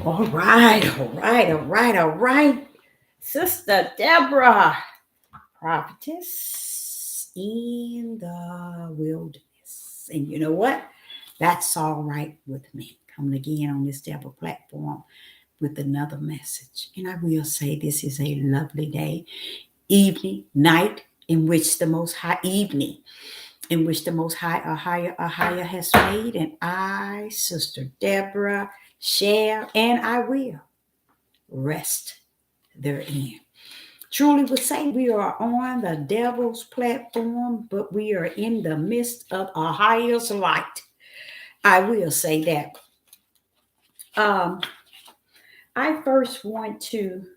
All right. Sister Deborah, prophetess in the wilderness. And you know what? That's all right with me. Coming again on this Deborah platform with another message. And I will say this is a lovely day, evening, night, in which the most high evening, in which the most high, a higher has made. And I, Sister Deborah, share and I will rest therein. Truly would say we are on the devil's platform, but we are in the midst of a highest light. I will say that. Um, I first want to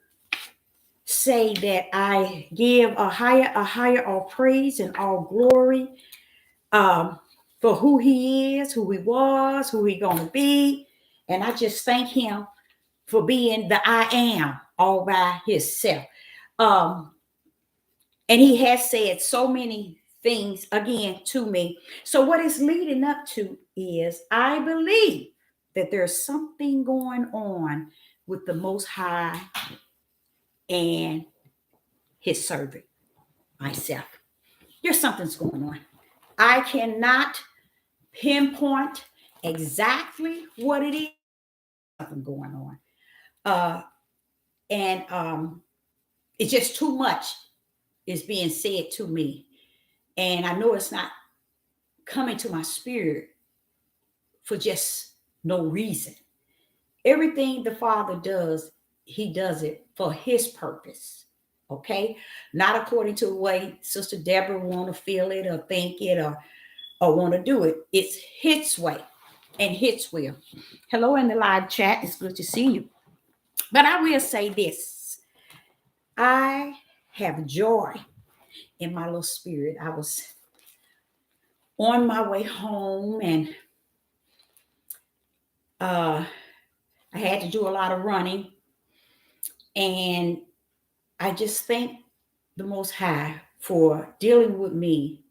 say that I give a higher all praise and all glory um, for who he is, who he was, who he gonna be, and I just thank him for being the I am all by himself. Um, and he has said so many things again to me. So, what it's leading up to is I believe that there's something going on with the Most High and his servant, myself. There's something's going on. I cannot pinpoint exactly what it is. Something going on. Uh, and it's just too much is being said to me. And I know it's not coming to my spirit for just no reason. Everything the Father does, he does it for his purpose. Okay? Not according to the way Sister Deborah want to feel it or think it or want to do it. It's his way and his will. Hello in the live chat. It's good to see you. But I will say this. I have joy in my little spirit. I was on my way home and uh, I had to do a lot of running. And I just thank the Most High for dealing with me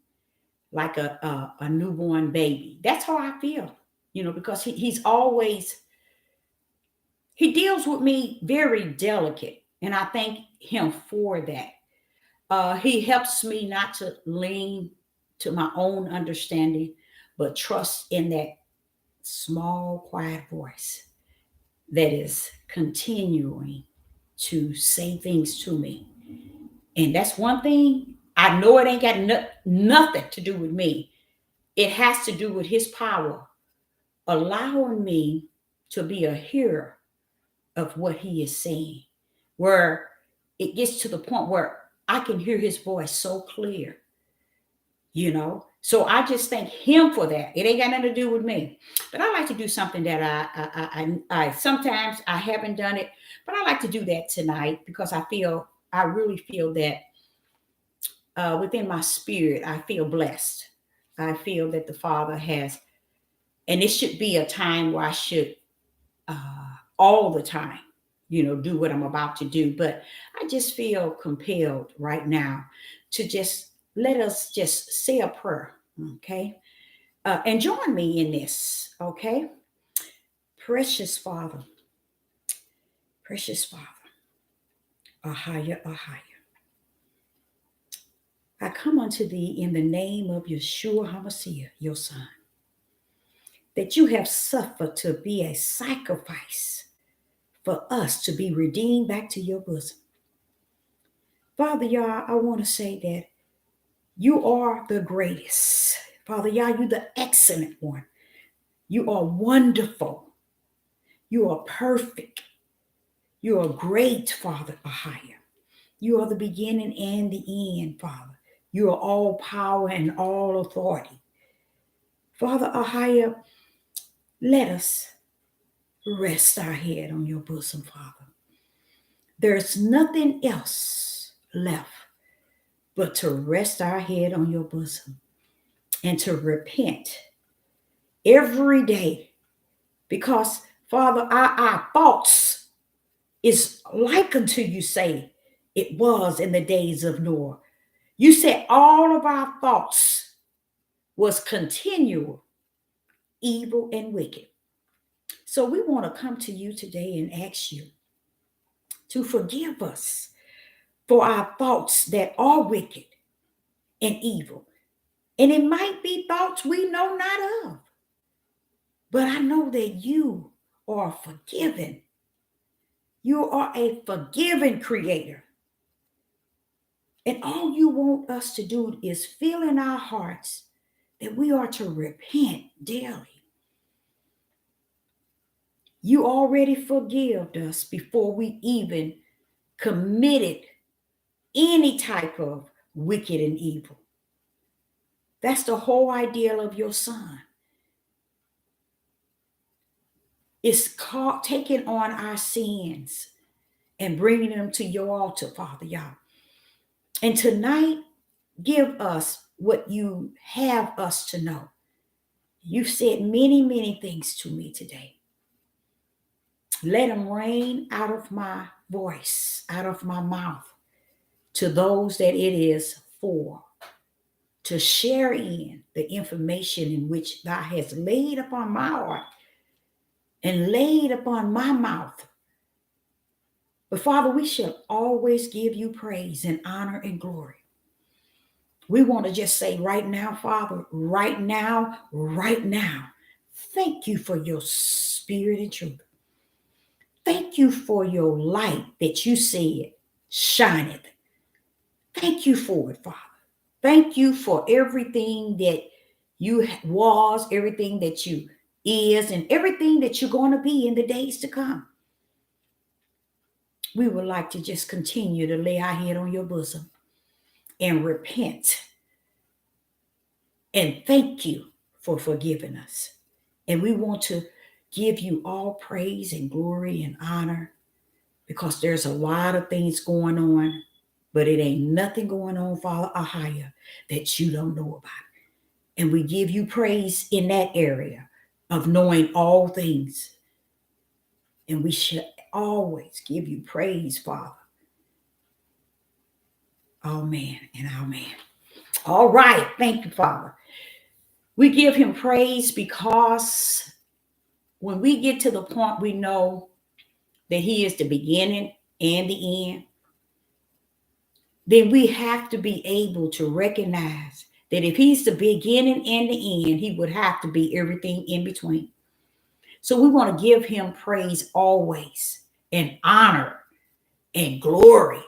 like a newborn baby. That's how I feel, because he's always, he deals with me very delicate. And I thank him for that. He helps me not to lean to my own understanding, but trust in that small, quiet voice that is continuing to say things to me. And that's one thing I know it ain't got nothing to do with me. It has to do with his power, allowing me to be a hearer of what he is saying, where it gets to the point where I can hear his voice so clear. So I just thank him for that. It ain't got nothing to do with me. But I like to do something that I sometimes I haven't done it, but I like to do that tonight because I really feel that within my spirit, I feel blessed. I feel that the Father has, and it should be a time where I should all the time, do what I'm about to do. But I just feel compelled right now to just let us just say a prayer, okay? And join me in this, okay? Precious Father, precious Father, Ahaya, Ahaya. I come unto thee in the name of Yeshua HaMashiach, your son, that you have suffered to be a sacrifice for us to be redeemed back to your bosom. Father Yah, I want to say that you are the greatest. Father Yah, you the excellent one. You are wonderful. You are perfect. You are great, Father Ahaya. You are the beginning and the end, Father. You are all power and all authority. Father Ahaya, let us rest our head on your bosom, Father. There's nothing else left but to rest our head on your bosom and to repent every day because, Father, our thoughts is like unto you say it was in the days of Noah. You said all of our thoughts was continual, evil and wicked. So we want to come to you today and ask you to forgive us for our thoughts that are wicked and evil. And it might be thoughts we know not of. But I know that you are forgiven. You are a forgiving creator. And all you want us to do is feel in our hearts that we are to repent daily. You already forgave us before we even committed any type of wicked and evil. That's the whole idea of your son. It's called taking on our sins and bringing them to your altar, Father, y'all. And tonight, give us what you have us to know. You've said many, many things to me today. Let them rain out of my voice, out of my mouth, to those that it is for, to share in the information in which thou hast laid upon my heart and laid upon my mouth. But Father, we shall always give you praise and honor and glory. We want to just say right now, Father, right now, thank you for your spirit and truth. Thank you for your light that you said shineth. Thank you for it, Father. Thank you for everything that you was, everything that you is, and everything that you're going to be in the days to come. We would like to just continue to lay our head on your bosom and repent. And thank you for forgiving us. And we want to give you all praise and glory and honor because there's a lot of things going on, but it ain't nothing going on, Father Ahia, that you don't know about. And we give you praise in that area of knowing all things. And we should always give you praise, Father. Amen and amen. All right. Thank you, Father. We give him praise because when we get to the point we know that he is the beginning and the end, then we have to be able to recognize that if he's the beginning and the end, he would have to be everything in between. So we want to give him praise always and honor and glory.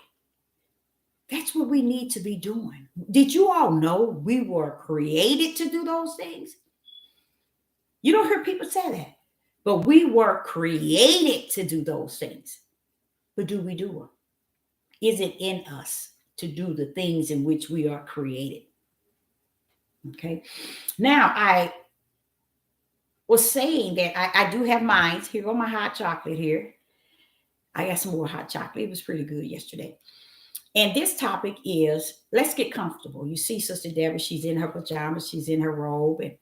That's what we need to be doing. Did you all know we were created to do those things? You don't hear people say that. But we were created to do those things. But do we do them? Is it in us to do the things in which we are created? Okay. Now, I was saying that I do have mine. Here go my hot chocolate here. I got some more hot chocolate. It was pretty good yesterday. And this topic is let's get comfortable. You see, Sister Deborah, she's in her pajamas, she's in her robe, and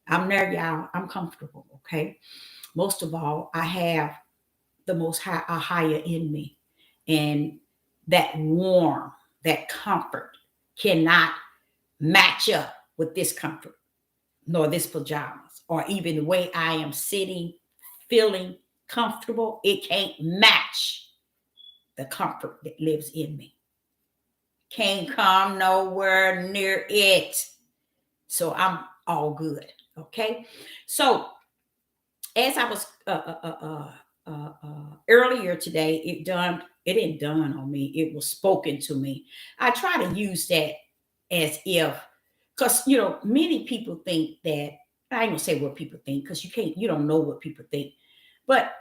I'm there, y'all. I'm comfortable. Okay. Most of all, I have the most high, a higher in me. And that warm, that comfort cannot match up with this comfort, nor this pajamas, or even the way I am sitting, feeling comfortable. It can't match the comfort that lives in me. Can't come nowhere near it. So I'm all good. Okay. So as I was earlier today, it didn't dawn on me. It was spoken to me. I try to use that as if, because many people think that I ain't gonna say what people think because you don't know what people think, but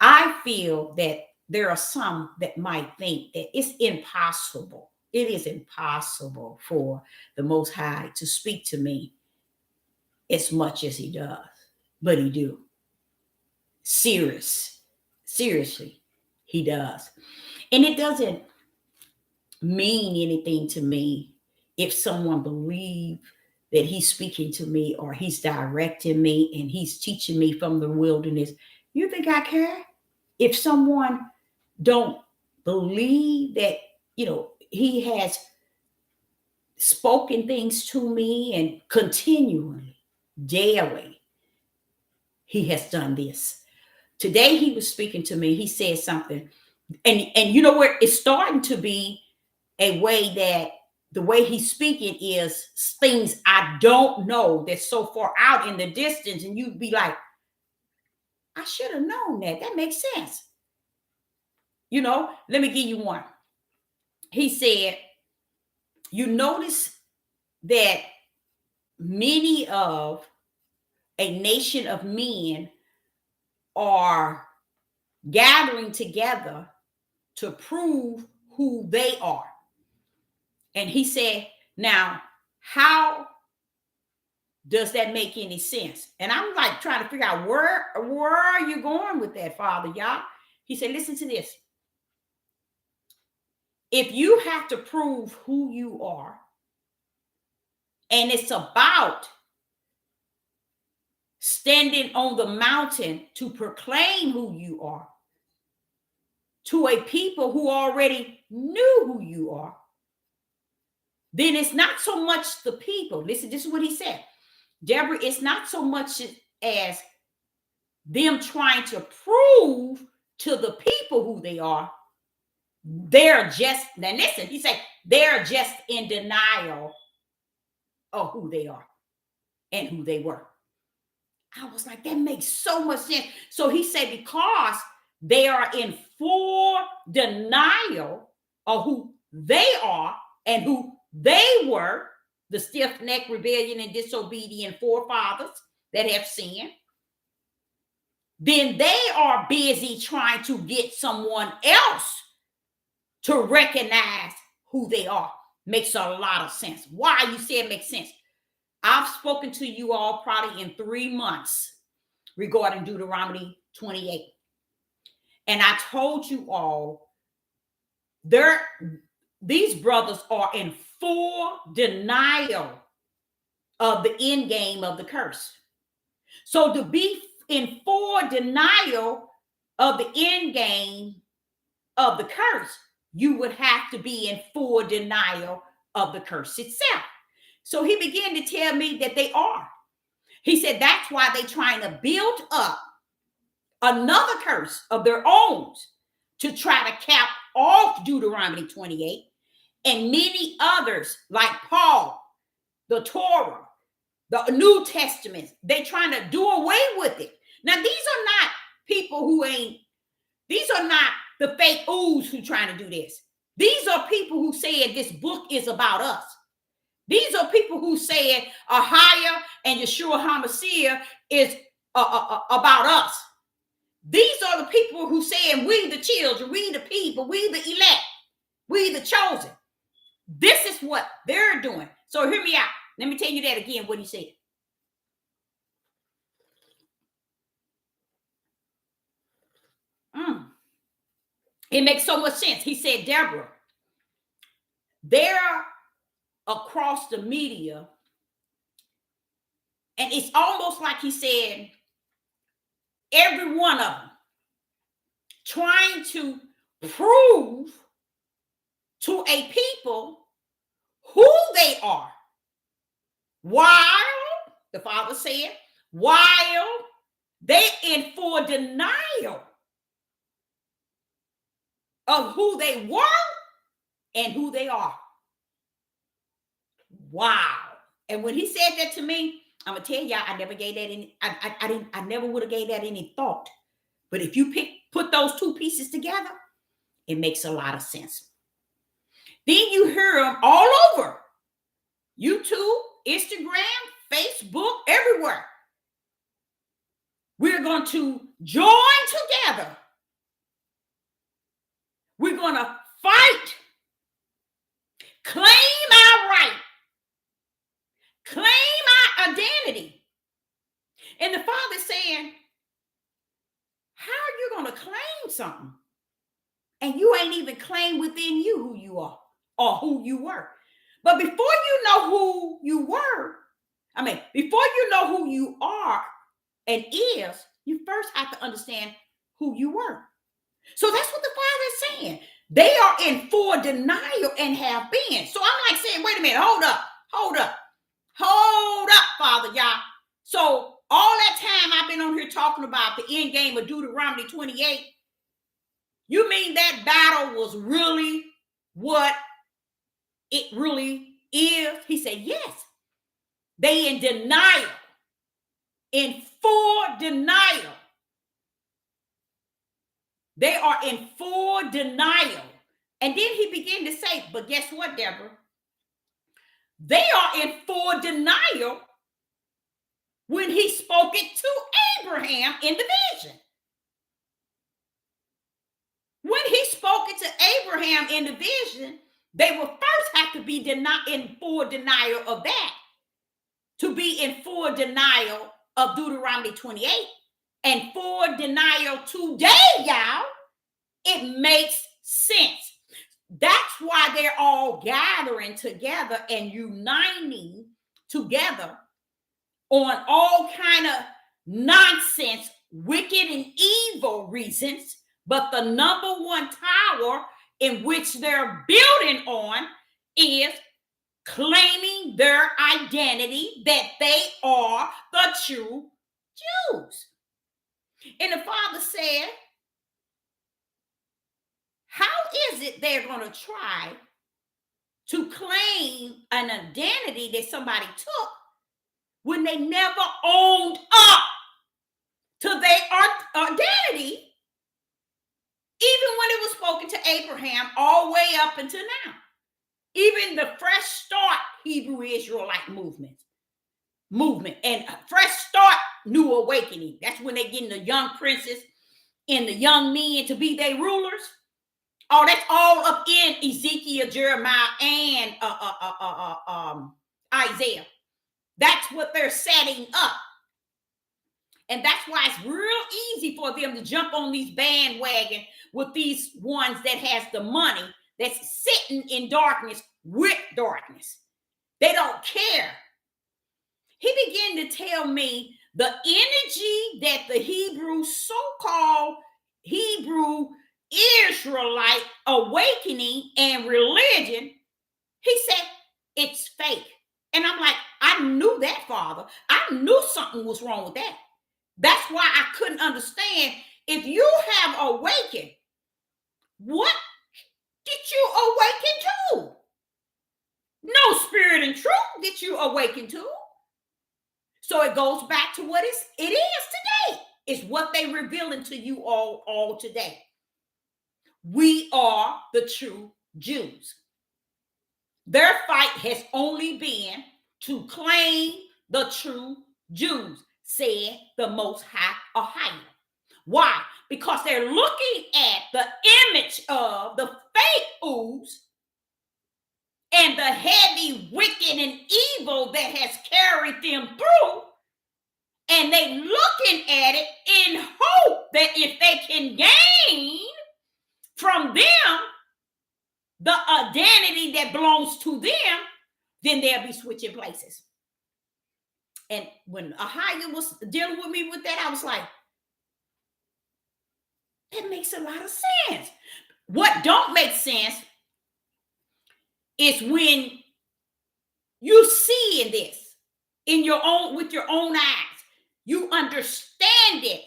I feel that there are some that might think that it's impossible. It is impossible for the Most High to speak to me as much as he does, but he do. Seriously, he does. And it doesn't mean anything to me if someone believes that he's speaking to me or he's directing me and he's teaching me from the wilderness. You think I care? If someone don't believe that, he has spoken things to me and continually, daily, he has done this. Today he was speaking to me. He said something, and you know where it's starting to be a way that the way he's speaking is things I don't know that's so far out in the distance, and you'd be like, I should have known that. That makes sense. You know, let me give you one. He said, you notice that many of a nation of men are gathering together to prove who they are. And he said, now, how does that make any sense? And I'm like trying to figure out where are you going with that, Father, y'all? He said, listen to this. If you have to prove who you are, and it's about standing on the mountain to proclaim who you are to a people who already knew who you are, then it's not so much the people. Listen, this is what he said. Deborah, it's not so much as them trying to prove to the people who they are. They're just, now listen, he said, they're just in denial of who they are and who they were. I was like, that makes so much sense. So he said, because they are in full denial of who they are and who they were, the stiff-necked, rebellion, and disobedient forefathers that have sinned, then they are busy trying to get someone else to recognize who they are. Makes a lot of sense. Why you say it makes sense? I've spoken to you all probably in 3 months regarding Deuteronomy 28. And I told you all, these brothers are in full denial of the end game of the curse. So to be in full denial of the end game of the curse, you would have to be in full denial of the curse itself. So he began to tell me that they are. He said that's why they're trying to build up another curse of their own to try to cap off Deuteronomy 28 and many others like Paul, the Torah, the New Testament. They're trying to do away with it. Now, these are not people these are not the fake oohs who trying to do this. These are people who said this book is about us. These are people who said Ahia and Yeshua HaMashiach is about us. These are the people who saying we the children, we the people, we the elect, we the chosen. This is what they're doing. So hear me out. Let me tell you that again, what he said. It makes so much sense. He said, Deborah, they're across the media, and it's almost like he said, every one of them trying to prove to a people who they are. While, the Father said, while they in full denial of who they were and who they are. Wow. And when he said that to me, I'm gonna tell y'all, I never gave that any, I never would have gave that any thought. But if you put those two pieces together, it makes a lot of sense. Then you hear them all over YouTube, Instagram, Facebook, everywhere. We're going to join together. We're going to fight, claim our right, claim our identity. And the Father's saying, how are you going to claim something? And you ain't even claimed within you who you are or who you were. But before you know who you were, before you know who you are and is, you first have to understand who you were. So that's what the Father is saying. They are in full denial and have been. So I'm like saying, wait a minute, hold up, Father, y'all. So all that time I've been on here talking about the end game of Deuteronomy 28. You mean that battle was really what it really is? He said, yes. They in denial, in full denial. They are in full denial. And then he began to say, but guess what, Deborah? They are in full denial when he spoke it to Abraham in the vision. When he spoke it to Abraham in the vision, they will first have to be in full denial of that, to be in full denial of Deuteronomy 28 and full denial today, y'all. It makes sense. That's why they're all gathering together and uniting together on all kind of nonsense, wicked and evil reasons. But the number one tower in which they're building on is claiming their identity, that they are the true Jews. And the Father said, how is it they're going to try to claim an identity that somebody took when they never owned up to their identity, even when it was spoken to Abraham all the way up until now? Even the Fresh Start Hebrew Israelite movement and Fresh Start New Awakening. That's when they're getting the young princes and the young men to be their rulers. Oh, that's all up in Ezekiel, Jeremiah, and Isaiah. That's what they're setting up. And that's why it's real easy for them to jump on these bandwagon with these ones that has the money that's sitting in darkness with darkness. They don't care. He began to tell me the energy that the Hebrew, so-called Hebrew Israelite awakening and religion, he said, it's fake. And I'm like, I knew that, Father. I knew something was wrong with that. That's why I couldn't understand. If you have awakened, what did you awaken to? No spirit and truth did you awaken to. So it goes back to what it is today. It's what they revealing to you all today. We are the true Jews. Their fight has only been to claim the true Jews, said the Most High Ahia. Why? Because they're looking at the image of the fake ooze and the heavy wicked and evil that has carried them through, and they looking at it in hope that if they can gain from them the identity that belongs to them, then they'll be switching places. And when Ahia was dealing with me with that, I was like, that makes a lot of sense. What don't make sense is when you see in this with your own eyes, you understand it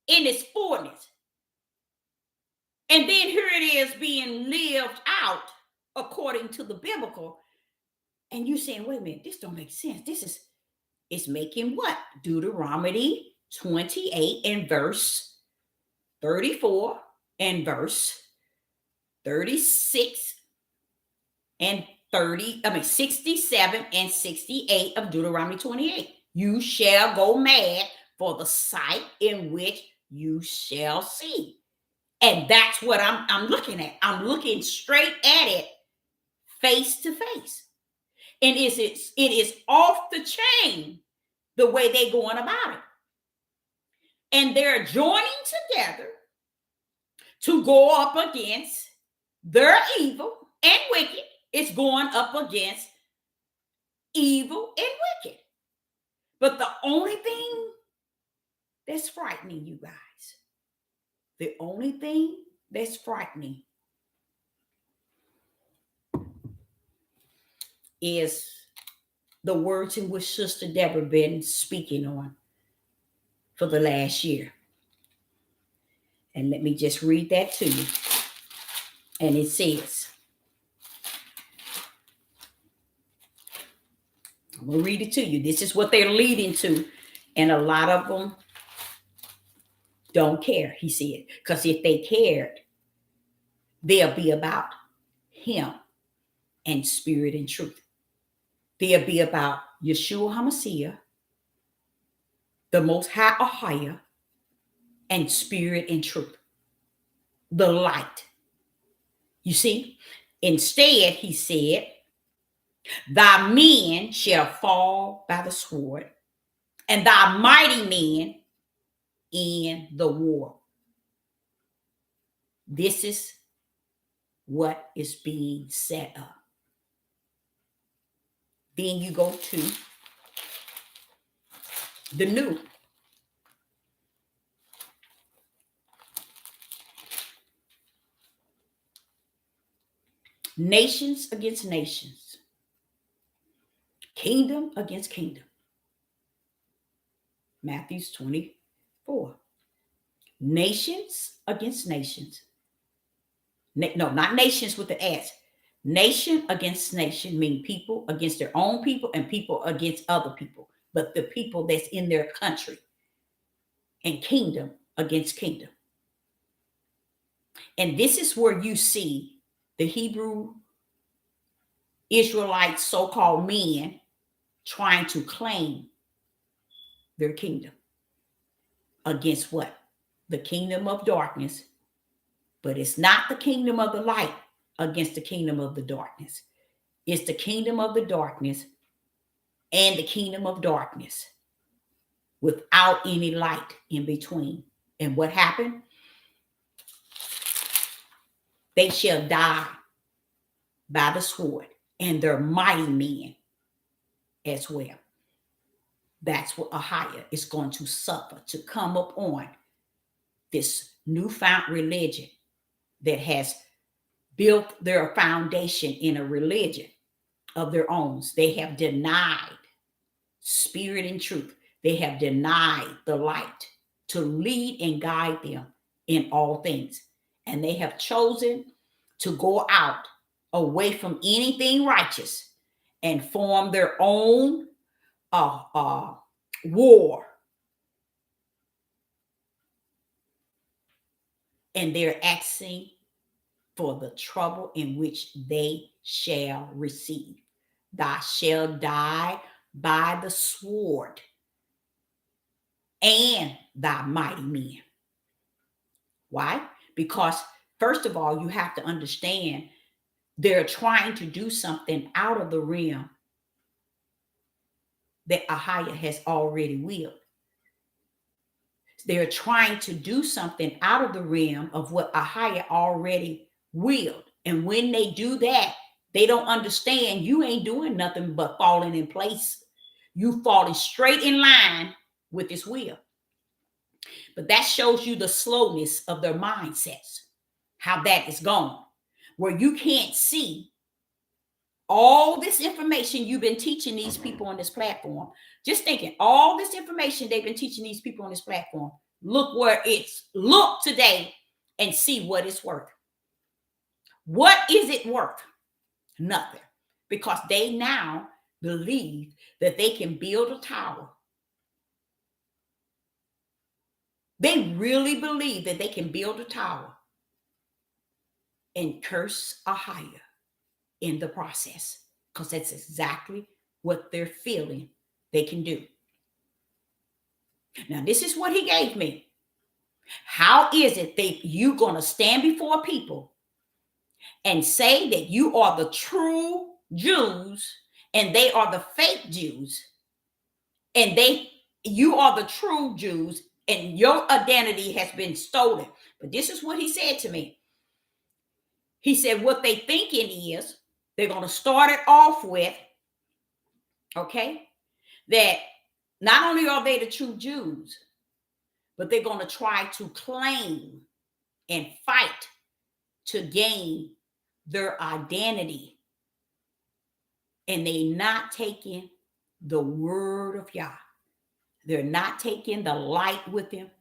in its fullness. And then here it is being lived out according to the biblical. And you saying, wait a minute, this don't make sense. It's making what? Deuteronomy 28 and verse 34 and verse 36 and 67 and 68 of Deuteronomy 28. You shall go mad for the sight in which you shall see. And that's what I'm looking at. I'm looking straight at it, face to face. And it is off the chain the way they're going about it. And they're joining together to go up against their evil and wicked. It's going up against evil and wicked. But the only thing that's frightening, you guys, the only thing that's frightening is the words in which Sister Deborah been speaking on. for the last year. And let me just read that to you. And it says, I'm going to read it to you. This is what they're leading to. And a lot of them don't care, he said. Because if they cared, they'll be about him and spirit and truth. They'll be about Yeshua HaMashiach, the Most High Ahia, and spirit and truth. The light. You see? Instead, he said, thy men shall fall by the sword, and thy mighty men in the war. This is what is being set up. Then you go to the new. Nations against nations. Kingdom against kingdom. Matthew 24. Nations against nations. No, not nations with the S. Nation against nation mean people against their own people and people against other people, but the people that's in their country. And kingdom against kingdom. And this is where you see the Hebrew Israelite so-called men trying to claim their kingdom against what? The kingdom of darkness. But it's not the kingdom of the light against the kingdom of the darkness. It's the kingdom of the darkness and the kingdom of darkness without any light in between. And what happened? They shall die by the sword, and their mighty men as well. That's what Ahia is going to suffer, to come up on this newfound religion that has built their foundation in a religion of their own. They have denied spirit and truth. They have denied the light to lead and guide them in all things. And they have chosen to go out away from anything righteous and form their own war. And they're asking for the trouble in which they shall receive. Thou shalt die by the sword and thy mighty men. Why? Because first of all, you have to understand they're trying to do something out of the realm that Ahia has already willed. They're trying to do something out of the realm of what Ahia already willed. And when they do that, they don't understand you ain't doing nothing but falling in place. You falling straight in line with his will. But that shows you the slowness of their mindsets, how that is gone, where you can't see all this information you've been teaching these people on this platform. Just thinking, all this information they've been teaching these people on this platform. Look where it's, look today and see what it's worth. What is it worth? Nothing. Because they now believe that they can build a tower. They really believe that they can build a tower and curse Ahia in the process, because that's exactly what they're feeling they can do. Now, this is what he gave me. How is it that you're going to stand before people and say that you are the true Jews and they are the fake Jews, and you are the true Jews and your identity has been stolen? But this is what he said to me. He said what they thinking is they're going to start it off with, okay, that not only are they the true Jews, but they're going to try to claim and fight to gain their identity. And they not taking the word of Yah. They're not taking the light with them.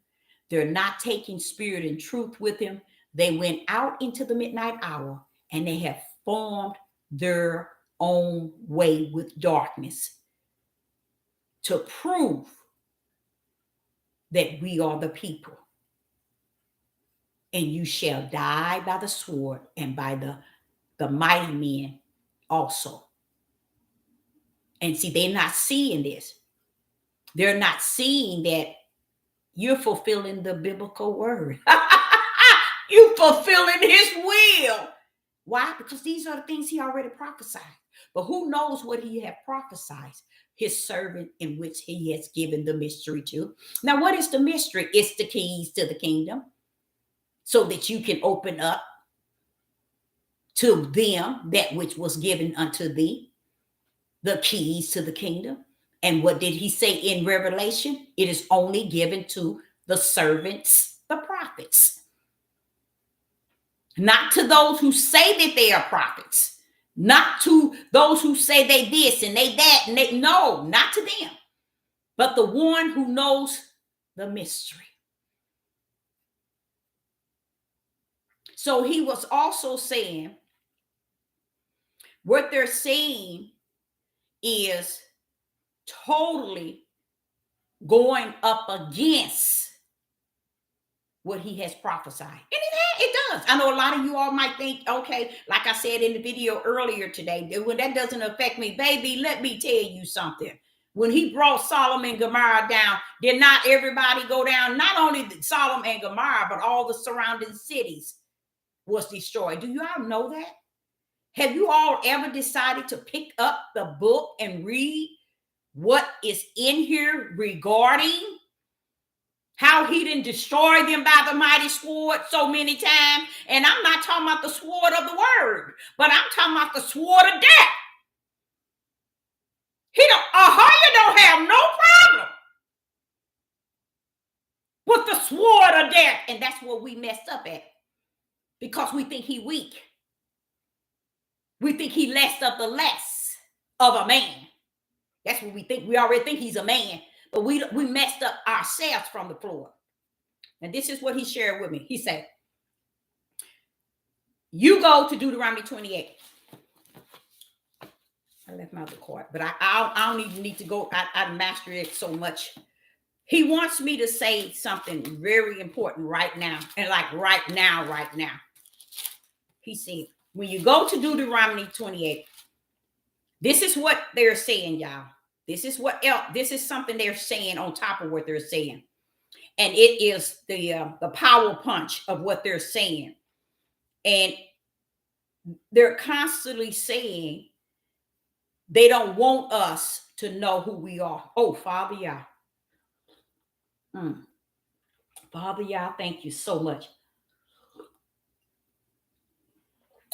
They're not taking spirit and truth with them. They went out into the midnight hour and they have formed their own way with darkness to prove that we are the people. And you shall die by the sword and by the mighty men also. And see, they're not seeing this. They're not seeing that you're fulfilling the biblical word. You're fulfilling his will. Why? Because these are the things he already prophesied. But who knows what he had prophesied? His servant in which he has given the mystery to. Now, what is the mystery? It's the keys to the kingdom so that you can open up to them that which was given unto thee, the keys to the kingdom. And what did he say in Revelation? It is only given to the servants, the prophets. Not to those who say that they are prophets. Not to those who say they this and they that. And they, no, not to them. But the one who knows the mystery. So he was also saying, what they're saying is totally going up against what he has prophesied. And it does. I know a lot of you all might think, okay, like I said in the video earlier today, when that doesn't affect me, baby, let me tell you something. When he brought Sodom and Gomorrah down, did not everybody go down? Not only Sodom and Gomorrah, but all the surrounding cities was destroyed. Do you all know that? Have you all ever decided to pick up the book and read what is in here regarding how he didn't destroy them by the mighty sword so many times? And I'm not talking about the sword of the word, but I'm talking about the sword of death. Ahia don't have no problem with the sword of death. And that's what we messed up at, because we think he weak. We think he less of the less of a man. That's what we think. We already think he's a man, but we messed up ourselves from the floor. And this is what he shared with me. He said, you go to Deuteronomy 28. I left my other card, but I don't even need to go. I mastered it so much. He wants me to say something very important right now. And like right now. He said, when you go to Deuteronomy 28, this is what they're saying, y'all. This is something they're saying on top of what they're saying. And it is the power punch of what they're saying. And they're constantly saying they don't want us to know who we are. Oh, Father, yeah. Father, yeah, thank you so much.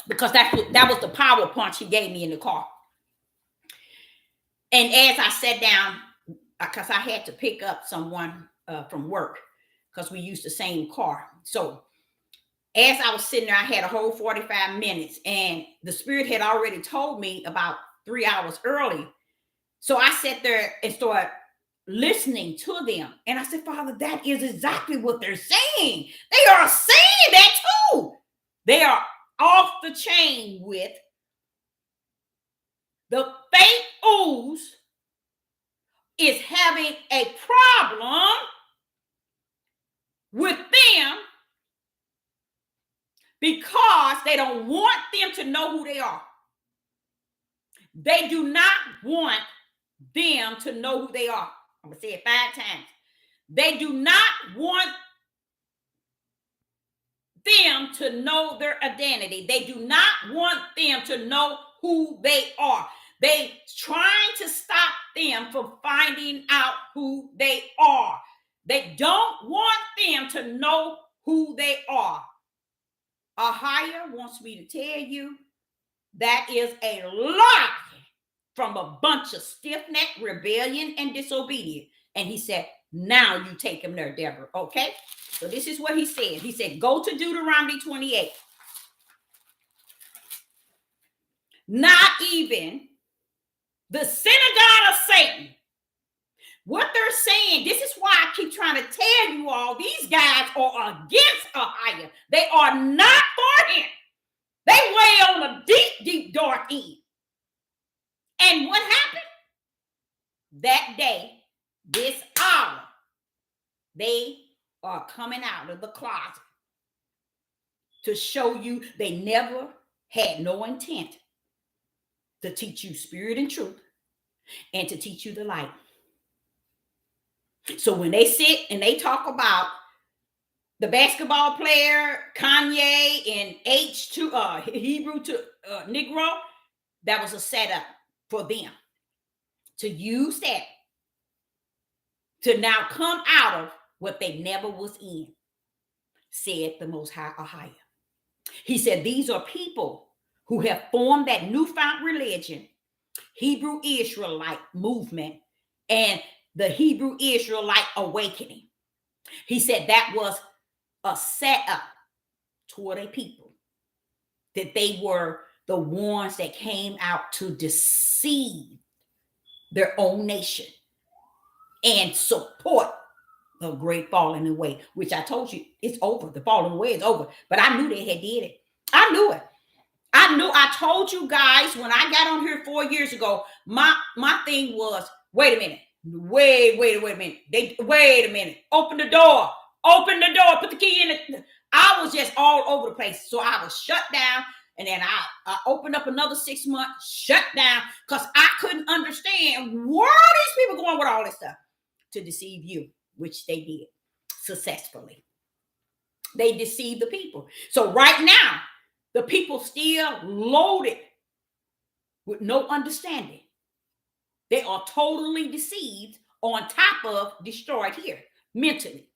Because that was the power punch he gave me in the car. And as I sat down, because I had to pick up someone from work, because we used the same car. So as I was sitting there, I had a whole 45 minutes, and the Spirit had already told me about 3 hours early. So I sat there and started listening to them. And I said, Father, that is exactly what they're saying. They are saying that too. They are off the chain with the fake ooze is having a problem with them because they don't want them to know who they are. They do not want them to know who they are. I'm going to say it 5 times. They do not want them to know their identity. They do not want them to know who they are. They trying to stop them from finding out who they are. They don't want them to know who they are. Ahia wants me to tell you that is a lie from a bunch of stiff-necked rebellion and disobedience. And he said, now you take him there, Deborah. Okay? So this is what he said. He said, go to Deuteronomy 28. Not even the synagogue of Satan, What they're saying, this is why I keep trying to tell you all, these guys are against Ahia. They are not for him. They way on a deep, deep dark end. And what happened? That day, this hour, they are coming out of the closet to show you they never had no intent to teach you spirit and truth and to teach you the light. So when they sit and they talk about the basketball player, Kanye, and H2 Hebrew to Negro, that was a setup for them to use that to now come out of what they never was in, said the Most High Ahia. He said, these are people who have formed that newfound religion, Hebrew Israelite movement, and the Hebrew Israelite awakening. He said that was a setup toward a people, that they were the ones that came out to deceive their own nation and support the great falling away, which I told you it's over. The falling away is over. But I knew they had did it. I knew it. I told you guys when I got on here 4 years ago, my thing was, wait a minute. Wait a minute. Wait a minute. Open the door. Put the key in it. I was just all over the place. So I was shut down. And then I opened up another 6 months, shut down, because I couldn't understand where are these people going with all this stuff to deceive you, which they did successfully. They deceived the people. So right now, the people still loaded with no understanding. They are totally deceived, on top of destroyed here mentally.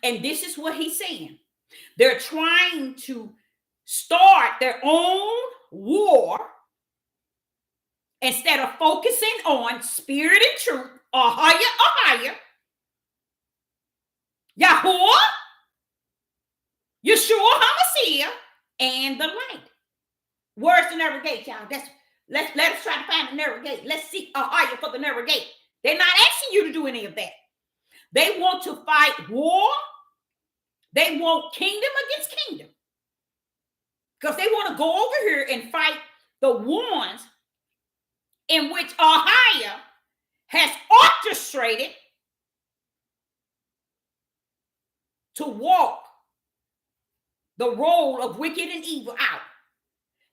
And this is what he's saying. They're trying to start their own war instead of focusing on spirit and truth, Ahia, Yahuwah, Yeshua HaMashiach, and the light. Where's the narrow gate, y'all? Let us try to find the narrow gate. Let's seek Ahia for the narrow gate. They're not asking you to do any of that. They want to fight war. They want kingdom against kingdom. Because they want to go over here and fight the ones in which Ahia has orchestrated to walk the role of wicked and evil out.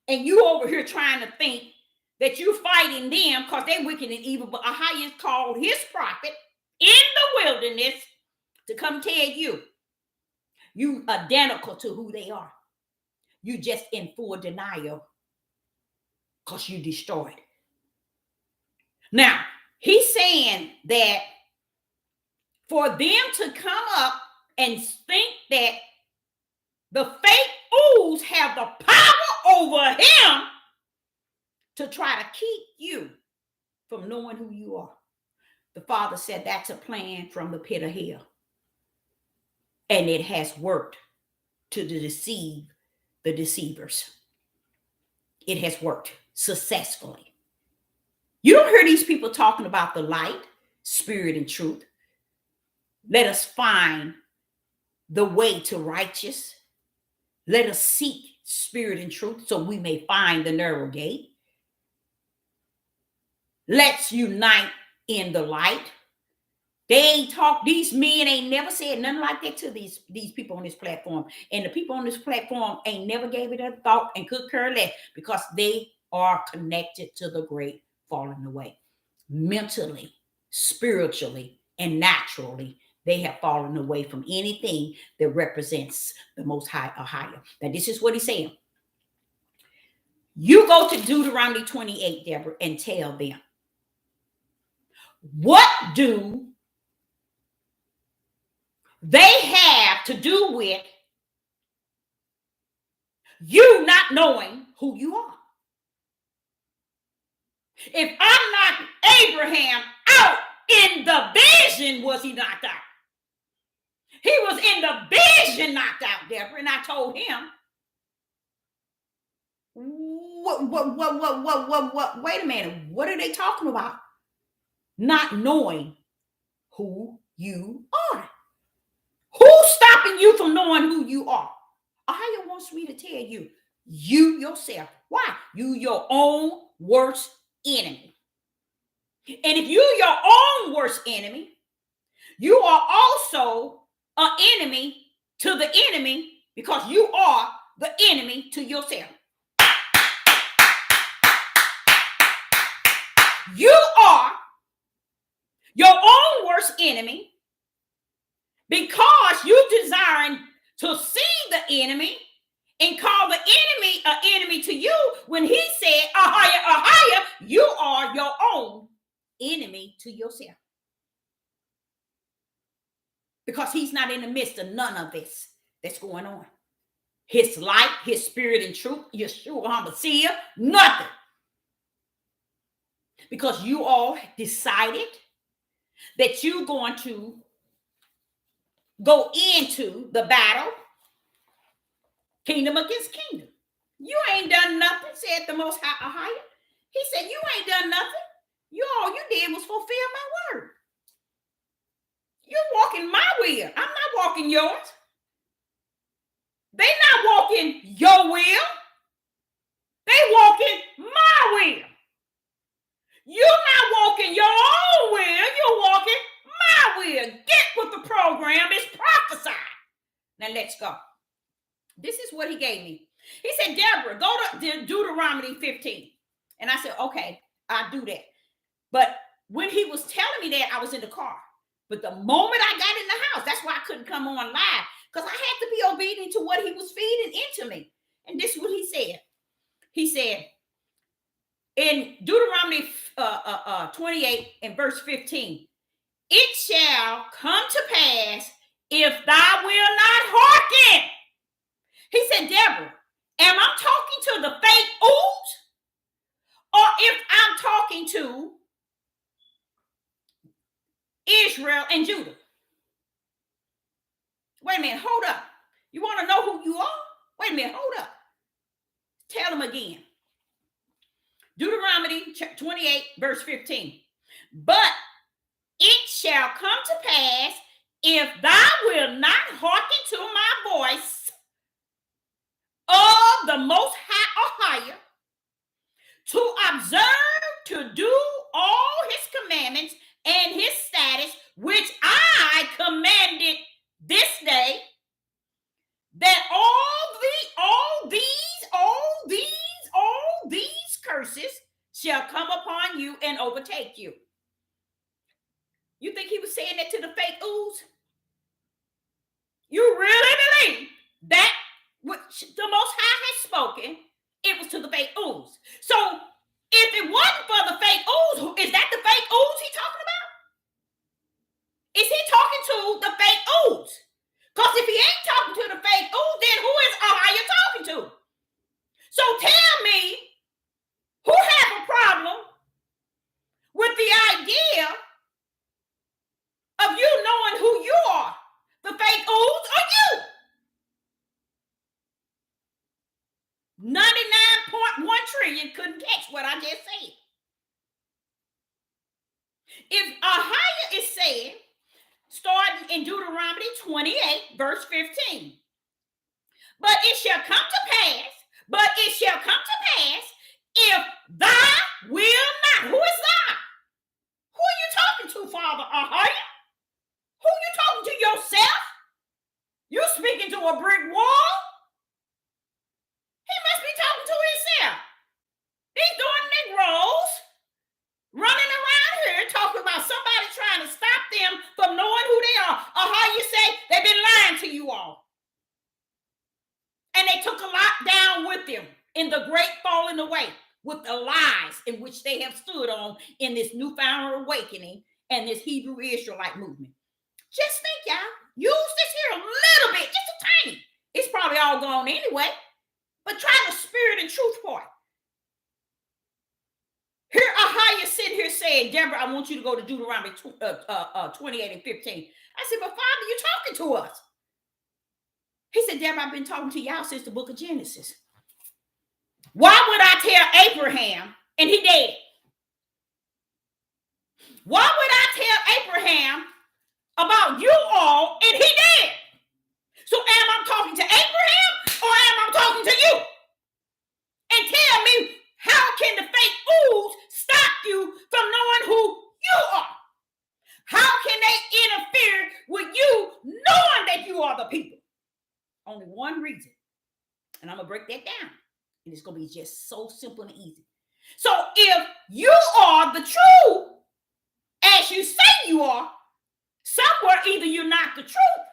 And you over here trying to think that you're fighting them because they're wicked and evil, but Ahia called his prophet in the wilderness to come tell you identical to who they are. You just in full denial because you destroyed. Now, he's saying that for them to come up and think that the fake fools have the power over him to try to keep you from knowing who you are. The Father said that's a plan from the pit of hell. And it has worked to deceive the deceivers. It has worked successfully. You don't hear these people talking about the light, spirit, and truth. Let us find the way to righteous. Let us seek spirit and truth so we may find the narrow gate. Let's unite in the light. They ain't talk, these men ain't never said nothing like that to these people on this platform. And the people on this platform ain't never gave it a thought and could care less, because they are connected to the great falling away. Mentally, spiritually, and naturally, they have fallen away from anything that represents the Most High Ahia. Now, this is what he's saying. You go to Deuteronomy 28, Deborah, and tell them, what do they have to do with you not knowing who you are? If I knocked Abraham out in the vision, was he knocked out? He was in the vision knocked out, Deborah, and I told him, what, wait a minute, what are they talking about? not knowing who you are. Who's stopping you from knowing who you are? Ahia wants me to tell you, you yourself. Why? You your own worst enemy. And if you're your own worst enemy, you are also an enemy to the enemy because you are the enemy to yourself. You are your own worst enemy because you desiring to see the enemy and call the enemy an enemy to you when he said, Ahia, you are your own enemy to yourself. Because he's not in the midst of none of this that's going on. His light, his spirit and truth, Yeshua HaMashiach, nothing. Because you all decided that you're going to go into the battle, kingdom against kingdom. You ain't done nothing, said the Most High Ahia. He said, you ain't done nothing. All you did was fulfill my word. You're walking my will. I'm not walking yours. They're not walking your will. They walking my will. You're not walking your own will. You're walking my will. Get with the program. It's prophesied. Now let's go. This is what he gave me. He said, Deborah, go to Deuteronomy 15. And I said, okay, I'll do that. But when he was telling me that, I was in the car. But the moment I got in the house, that's why I couldn't come on live, because I had to be obedient to what he was feeding into me. And this is what he said. He said in Deuteronomy 28 and verse 15, it shall come to pass if thou will not hearken. He said, Deborah, am I talking to the fake ooze? Or if I'm talking to Israel and Judah? Wait a minute, hold up. You want to know who you are? Wait a minute, hold up. Tell them again. Deuteronomy 28, verse 15. But it shall come to pass, if thou wilt not hearken to my voice of the Most High Ahia, to observe, to do all his commandments and his statutes, which I commanded this day, that all these curses shall come upon you and overtake you. You think he was saying that to the fake ooze? You really believe that what the Most High has spoken, it was to the fake ooze? So if it wasn't for the fake ooze, is that the fake ooze he talking about? Is he talking to the fake ooze? Because if he ain't talking to the fake ooze, then who is Ahia talking to? So tell me, who have a problem with the idea of you knowing who you are? The fake ooze or you? 99.1 trillion couldn't catch what I just said. If Ahia is saying, starting in Deuteronomy 28, verse 15, but it shall come to pass, if thou will not. Who is thou? Who are you talking to, Father Ahia? Who are you talking to, yourself? You speaking to a brick wall? He must be talking to himself. These darn Negroes running around here talking about somebody trying to stop them from knowing who they are. Or how you say they've been lying to you all. And they took a lot down with them in the great falling away, with the lies in which they have stood on in this newfound awakening and this Hebrew Israelite movement. Just think, y'all. Use this here a little bit, just a tiny. It's probably all gone anyway. But try the spirit and truth part. Here Ahia sitting here saying, Deborah, I want you to go to Deuteronomy 28 and 15. I said, but Father, you're talking to us. He said, Deborah, I've been talking to y'all since the book of Genesis. Why would I tell Abraham, and he dead? Why would I tell Abraham about you all and he dead? So am I talking to Abraham or am I talking to you? And tell me, how can the fake ooze stop you from knowing who you are? How can they interfere with you knowing that you are the people? Only one reason. And I'm going to break that down. And it's going to be just so simple and easy. So if you are the true, as you say you are, somewhere either you're not the truth,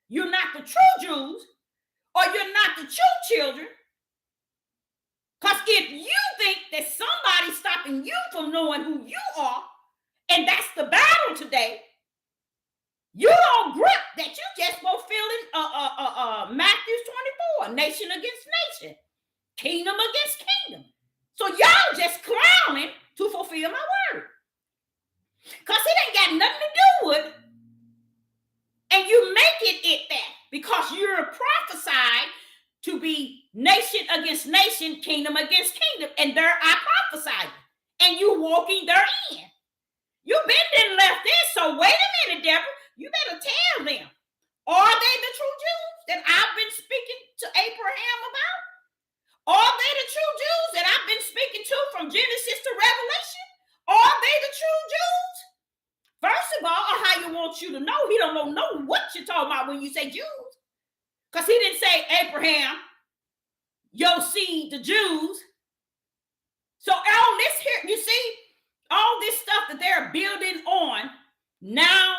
you're not the true Jews, or you're not the true children. Because if you think that somebody's stopping you from knowing who you are, and that's the battle today, you don't grip that you just fulfilling Matthew 24, nation against nation, kingdom against kingdom. So y'all just clowning to fulfill my word. Because it ain't got nothing to do with it. And you making it that because you're prophesied to be nation against nation, kingdom against kingdom. And there I prophesied. And you walking therein. You've been left in. So wait a minute, Deborah. You better tell them. Are they the true Jews that I've been speaking to Abraham about? Are they the true Jews that I've been speaking to from Genesis to Revelation? Are they the true Jews? First of all, how you want you to know, he don't know what you're talking about when you say Jews. Because he didn't say Abraham, your seed, the Jews. So all this here, you see, all this stuff that they're building on, now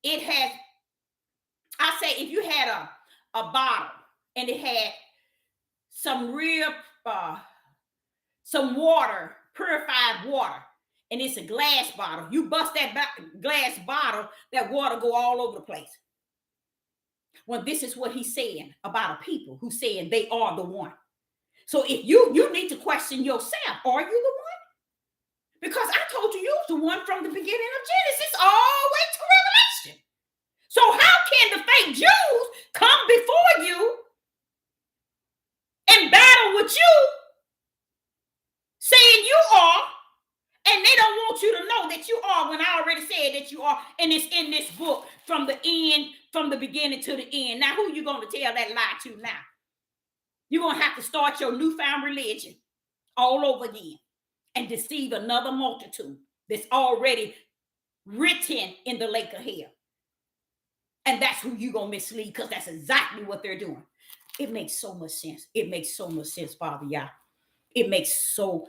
it has, I say if you had a bottle and it had some real, some water, purified water, and it's a glass bottle, you bust that glass bottle, that water go all over the place. Well, this is what he's saying about a people who saying they are the one. So if you need to question yourself, are you the one? Because I told you was the one from the beginning of Genesis all the way to Revelation. So how can the fake Jews come before you and battle with you, saying you are, and they don't want you to know that you are when I already said that you are, and it's in this book from the end, from the beginning to the end. Now, who you going to tell that lie to now? You're going to have to start your newfound religion all over again and deceive another multitude that's already written in the lake of hell. And that's who you're going to mislead, because that's exactly what they're doing. It makes so much sense. It makes so much sense, Father Yah. It makes so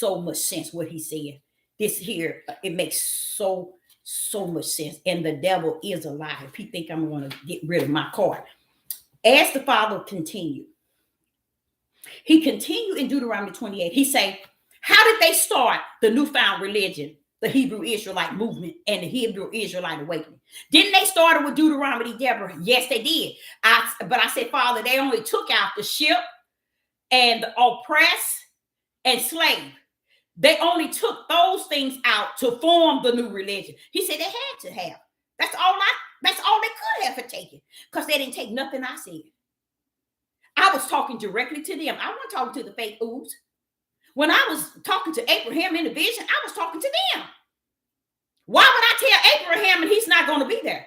much sense what he said. This here, it makes so much sense. And the devil is a lie. If he think I'm going to get rid of my card. As the Father continued, he continued in Deuteronomy 28. He say, how did they start the newfound religion, the Hebrew Israelite movement and the Hebrew Israelite awakening? Didn't they start it with Deuteronomy, Deborah? Yes, they did. But I said, Father, they only took out the ship and the oppressed and slave. They only took those things out to form the new religion. He said they had to have. That's all they could have taken, because they didn't take nothing I said. I was talking directly to them. I wasn't talking to the fake ooze. When I was talking to Abraham in the vision, I was talking to them. Why would I tell Abraham and he's not going to be there?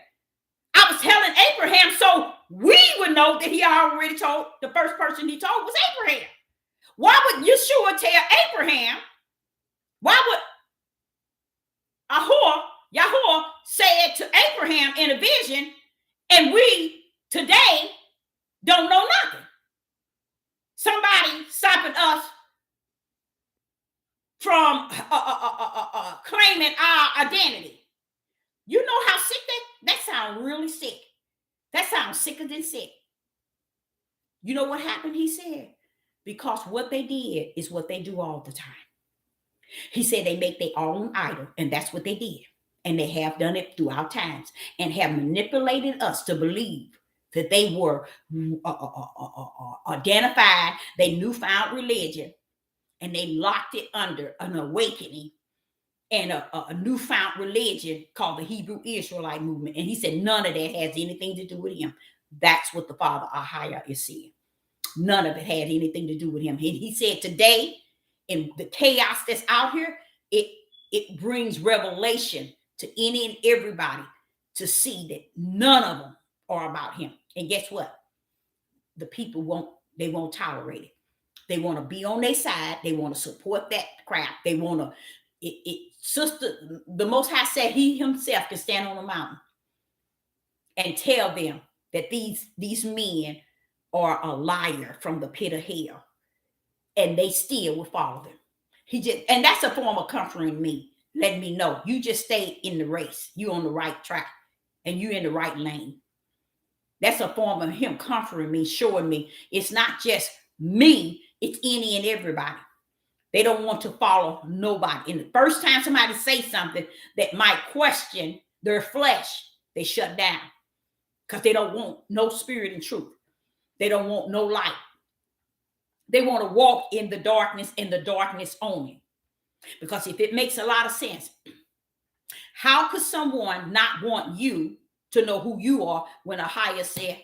I was telling Abraham so we would know that he already told, the first person he told was Abraham. Why would Yeshua tell Abraham? Why would Yahweh said to Abraham in a vision, and we today don't know nothing? Somebody stopping us from claiming our identity. You know how sick that sounds really sick. That sounds sicker than sick. You know what happened? He said, because what they did is what they do all the time. He said they make their own idol, and that's what they did. And they have done it throughout times and have manipulated us to believe that they were identified, they newfound religion, and they locked it under an awakening and a newfound religion called the Hebrew Israelite movement. And he said none of that has anything to do with him. That's what the Father Ahaya is saying. None of it had anything to do with him. He said today, in the chaos that's out here, it brings revelation to any and everybody to see that none of them are about him. And guess what? The people won't tolerate it. They want to be on their side. They want to support that crap. They want to, sister, the Most High said he himself can stand on a mountain and tell them that these men are a liar from the pit of hell, and they still will follow them. And that's a form of comforting me, letting me know you just stay in the race. You on the right track, and you in the right lane. That's a form of him comforting me, showing me it's not just me, it's any and everybody. They don't want to follow nobody. And the first time somebody say something that might question their flesh, they shut down because they don't want no spirit and truth. They don't want no light. They want to walk in the darkness only. Because if it makes a lot of sense, how could someone not want you to know who you are when Ahia said,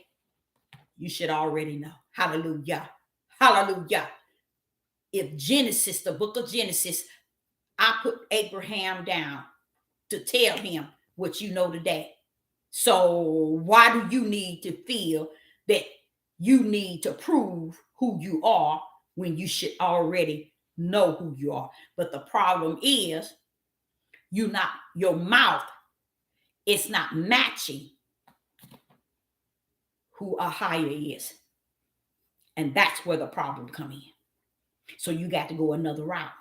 you should already know? Hallelujah. Hallelujah. If Genesis, the book of Genesis, I put Abraham down to tell him what you know today. So why do you need to feel that you need to prove who you are when you should already know who you are? But the problem is your mouth is not matching who Ahia is. And that's where the problem comes in. So you got to go another route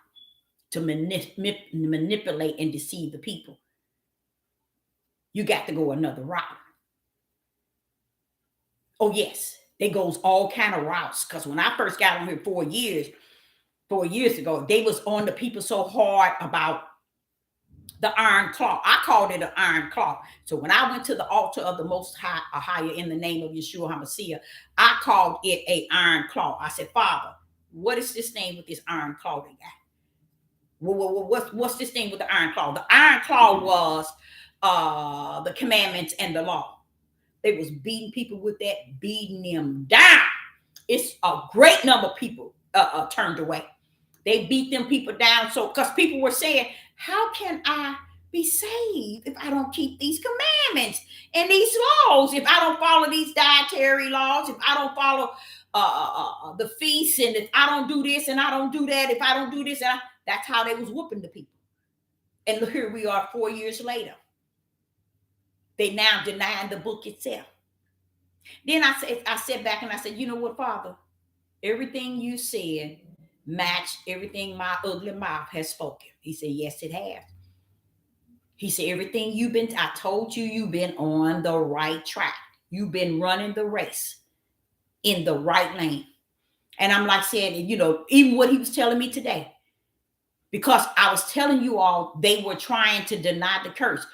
to manipulate and deceive the people. You got to go another route. Oh, yes, there goes all kind of routes. Because when I first got on here 4 years ago, they was on the people so hard about the iron claw. I called it an iron claw. So when I went to the altar of the Most High, Ahia, in the name of Yeshua HaMashiach, I called it an iron claw. I said, Father, what is this thing with this iron claw they got? What's this thing with the iron claw? The iron claw was the commandments and the law. They was beating people with that, beating them down. It's a great number of people turned away. They beat them people down. So, because people were saying, how can I be saved if I don't keep these commandments and these laws? If I don't follow these dietary laws, if I don't follow the feasts, and if I don't do this and I don't do that, if I don't do this, that's how they was whooping the people. And look, here we are 4 years later. They now denying the book itself. Then I sat back and I said, you know what, Father? Everything you said matched everything my ugly mouth has spoken. He said, yes, it has. He said, everything I told you've been on the right track. You've been running the race in the right lane. And I'm like saying, even what he was telling me today, because I was telling you all, they were trying to deny the curse.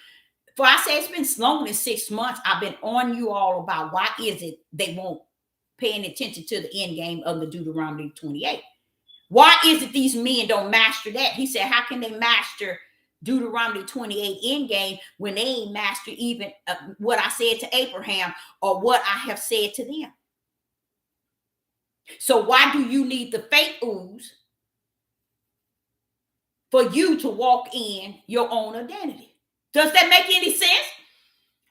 For I say it's been longer than 6 months. I've been on you all about why is it they won't pay any attention to the end game of the Deuteronomy 28. Why is it these men don't master that? He said, how can they master Deuteronomy 28 end game when they ain't master even what I said to Abraham or what I have said to them? So why do you need the fake ooze for you to walk in your own identity? Does that make any sense?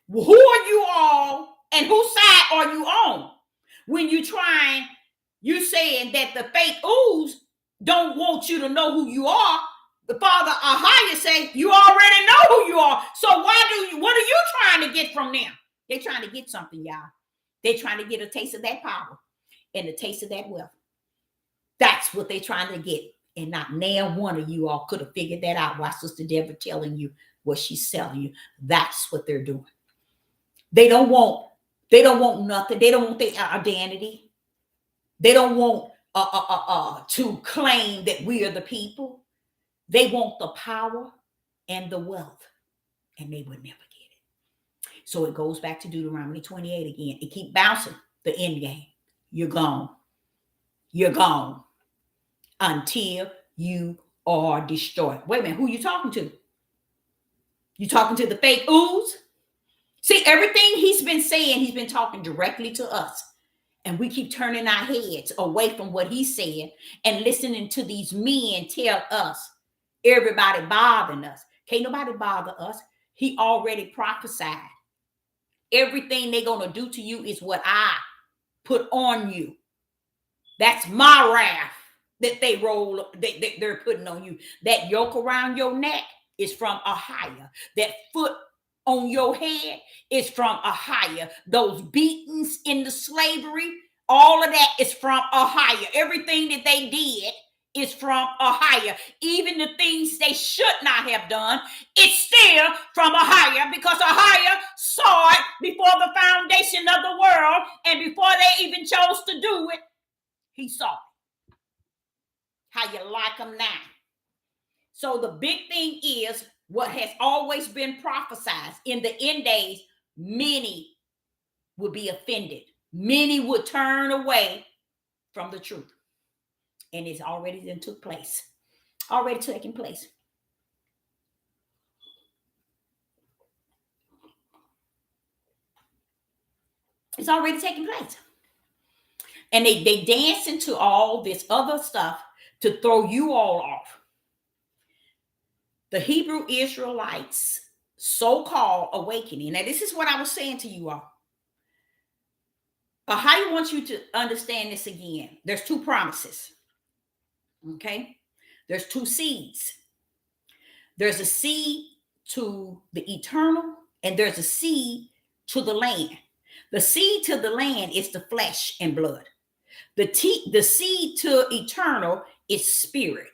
Who are you all and whose side are you on? When you saying that the fake ooze don't want you to know who you are. The Father Ahia say you already know who you are. So what are you trying to get from them? They're trying to get something, y'all. They're trying to get a taste of that power and a taste of that wealth. That's what they're trying to get. And not now one of you all could have figured that out while Sister Deborah telling you what she's selling you. That's what they're doing. They don't want nothing. They don't want their identity. They don't want to claim that we are the people. They want the power and the wealth, and they would never get it. So it goes back to Deuteronomy 28 again. It keep bouncing the end game. You're gone. You're gone until you are destroyed. Wait a minute, who you talking to? You talking to the fake ooze? See, everything he's been saying, he's been talking directly to us. And we keep turning our heads away from what he said and listening to these men tell us everybody bothering us. Can't nobody bother us. He already prophesied. Everything they're going to do to you is what I put on you. That's my wrath that they're putting on you. That yoke around your neck is from a higher. That foot on your head is from a higher. Those beatings in the slavery, all of that is from a higher. Everything that they did is from a higher. Even the things they should not have done, it's still from a higher, because a higher saw it before the foundation of the world, and before they even chose to do it, he saw it. How you like them now. So the big thing is what has always been prophesied. In the end days, many would be offended. Many would turn away from the truth. And it's already then took place. Already taking place. It's already taking place. And they dance into all this other stuff to throw you all off. The Hebrew Israelites so-called awakening. Now, this is what I was saying to you all. Ahia wants you to understand this again. There's two promises. Okay? There's two seeds. There's a seed to the eternal, and there's a seed to the land. The seed to the land is the flesh and blood. The seed to eternal is spirit.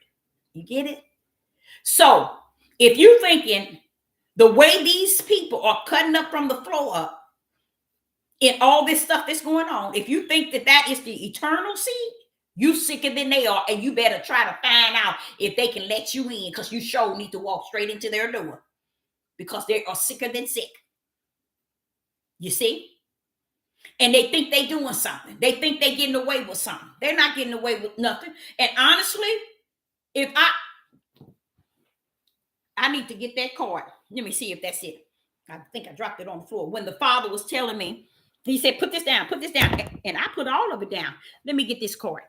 You get it? So, if you're thinking the way these people are cutting up from the floor up in all this stuff that's going on, if you think that that is the eternal seed, you sicker than they are, and you better try to find out if they can let you in, because you sure need to walk straight into their door, because they are sicker than sick. You see? And they think they're doing something. They think they're getting away with something. They're not getting away with nothing. And honestly, if I need to get that card. Let me see if that's it. I think I dropped it on the floor. When the Father was telling me, he said, put this down. And I put all of it down. Let me get this card.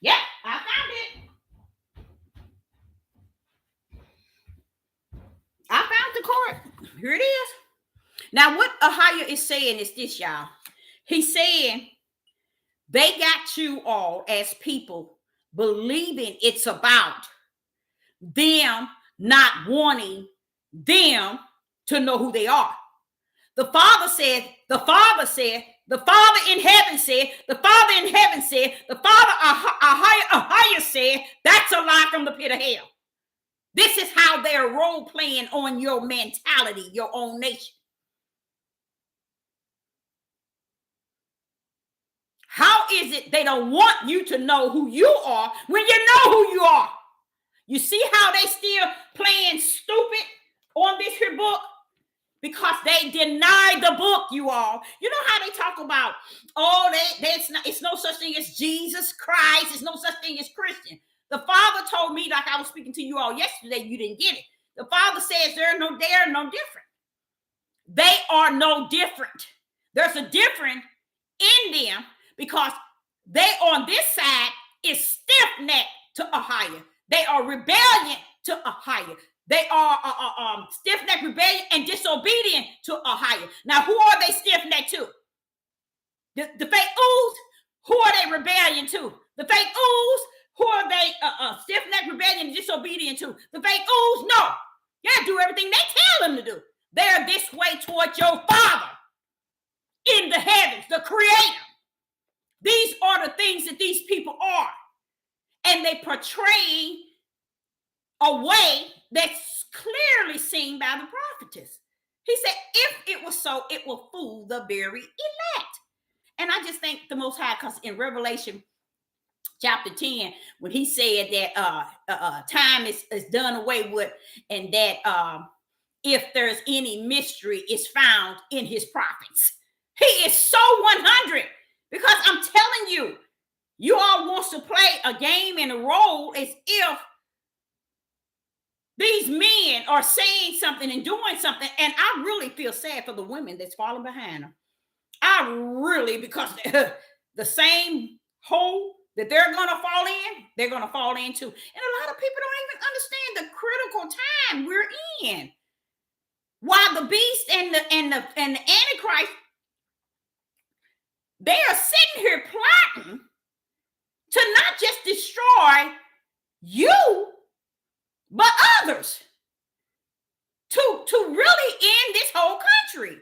Yeah, I found it. I found the card. Here it is. Now, what Ahia is saying is this, y'all. He's saying they got you all as people believing it's about them not wanting them to know who they are. The Father in heaven said, the Father in heaven said, the Father Ahia said, that's a lie from the pit of hell. This is how they're role playing on your mentality, your own nation. How is it they don't want you to know who you are when you know who you are? You see how they still playing stupid on this here book? Because they deny the book, you all. You know how they talk about, it's no such thing as Jesus Christ. It's no such thing as Christian. The Father told me, like I was speaking to you all yesterday, you didn't get it. The Father says they are no different. They are no different. There's a difference in them, because they on this side is stiff-necked to Ahia. They are rebellion to Ahia. They are stiff-necked, rebellion, and disobedient to Ahia. Now, who are they stiff-necked to? The fake ooze? Who are they rebellion to? The fake ooze? Who are they stiff-necked, rebellion, and disobedient to? The fake ooze? No. Yeah, do everything they tell them to do. They're this way toward your Father in the heavens, the Creator. These are the things that these people are. And they portray a way that's clearly seen by the prophetess. He said, if it was so, it will fool the very elect. And I just thank the Most High, because in Revelation chapter 10, when he said that time is done away with, and that if there's any mystery, is found in his prophets. He is so 100. Because I'm telling you, you all wants to play a game and a role as if these men are saying something and doing something. And I really feel sad for the women that's falling behind them. I really, because the same hole that they're going to fall in, they're going to fall into. And a lot of people don't even understand the critical time we're in. While the beast and the Antichrist, they are sitting here plotting to not just destroy you, but others. To really end this whole country.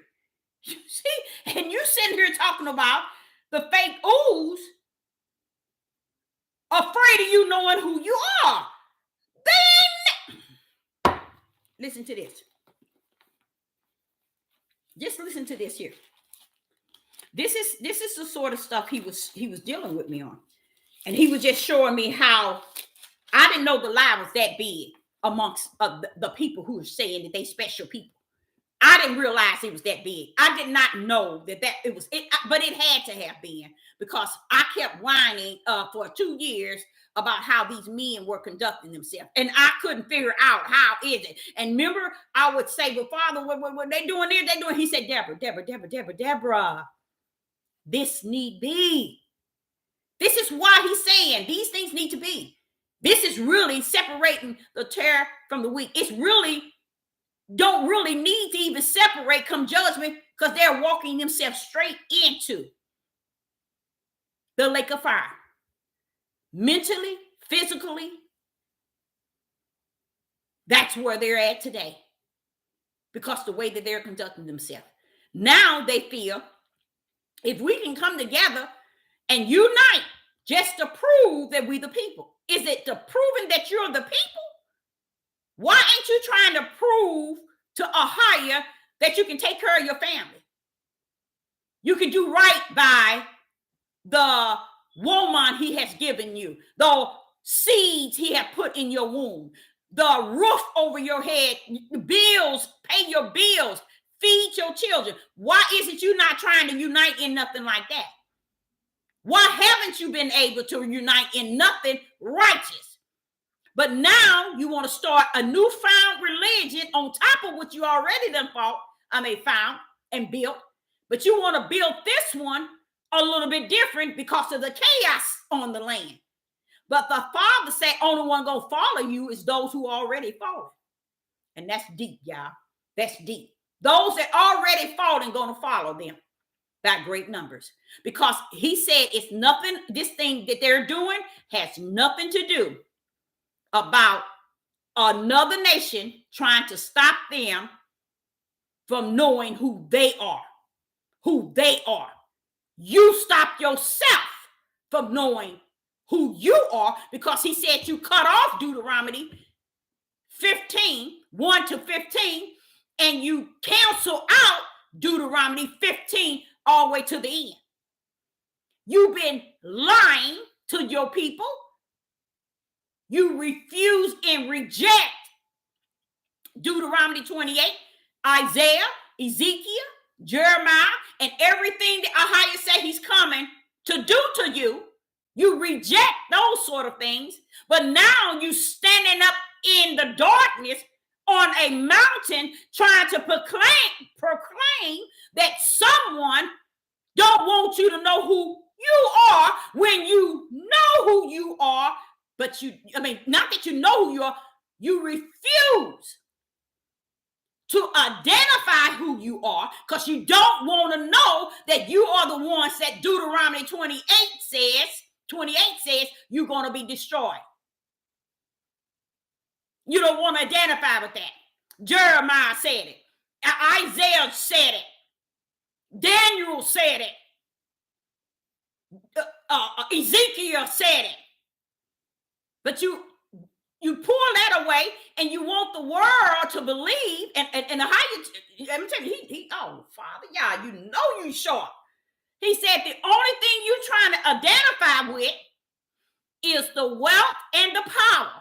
You see, and you sitting here talking about the fake ooze, afraid of you knowing who you are. Then listen to this. Just listen to this here. This is the sort of stuff he was dealing with me on. And he was just showing me how I didn't know the lie was that big amongst the people who are saying that they special people. I didn't realize it was that big. I did not know that it was it, but it had to have been, because I kept whining for 2 years about how these men were conducting themselves, and I couldn't figure out how is it. And remember, I would say, "Well, Father, what they doing there? They doing?" He said, "Deborah, this need be. This is why he's saying these things need to be. This is really separating the tare from the wheat. It's really." Don't really need to even separate come judgment, because they're walking themselves straight into the lake of fire. Mentally, physically, that's where they're at today, because the way that they're conducting themselves. Now they feel if we can come together and unite just to prove that we the people. Is it the proving that you're the people? Why ain't you trying to prove to a higher that you can take care of your family? You can do right by the woman he has given you, the seeds he has put in your womb, the roof over your head, the bills, pay your bills, feed your children. Why is it you not trying to unite in nothing like that? Why haven't you been able to unite in nothing righteous? But now you want to start a newfound religion on top of what you already found and built. But you want to build this one a little bit different because of the chaos on the land. But the Father said only one going to follow you is those who already fallen. And that's deep, y'all. That's deep. Those that already fallen going to follow them by great numbers. Because he said it's nothing, this thing that they're doing has nothing to do about another nation trying to stop them from knowing who they are. Who they are. You stop yourself from knowing who you are, because he said you cut off Deuteronomy 15, 1 to 15, and you cancel out Deuteronomy 15 all the way to the end. You've been lying to your people. You refuse and reject Deuteronomy 28, Isaiah, Ezekiel, Jeremiah, and everything that Ahia said he's coming to do to you. You reject those sort of things, but now you standing up in the darkness on a mountain trying to proclaim that someone don't want you to know who you are when you know who you are. But not that you know who you are, you refuse to identify who you are, because you don't want to know that you are the ones that Deuteronomy 28 says you're going to be destroyed. You don't want to identify with that. Jeremiah said it. Isaiah said it. Daniel said it. Ezekiel said it. But you pull that away and you want the world to believe, and how you, let me tell you, he oh, Father, yeah, you know you sharp. He said the only thing you're trying to identify with is the wealth and the power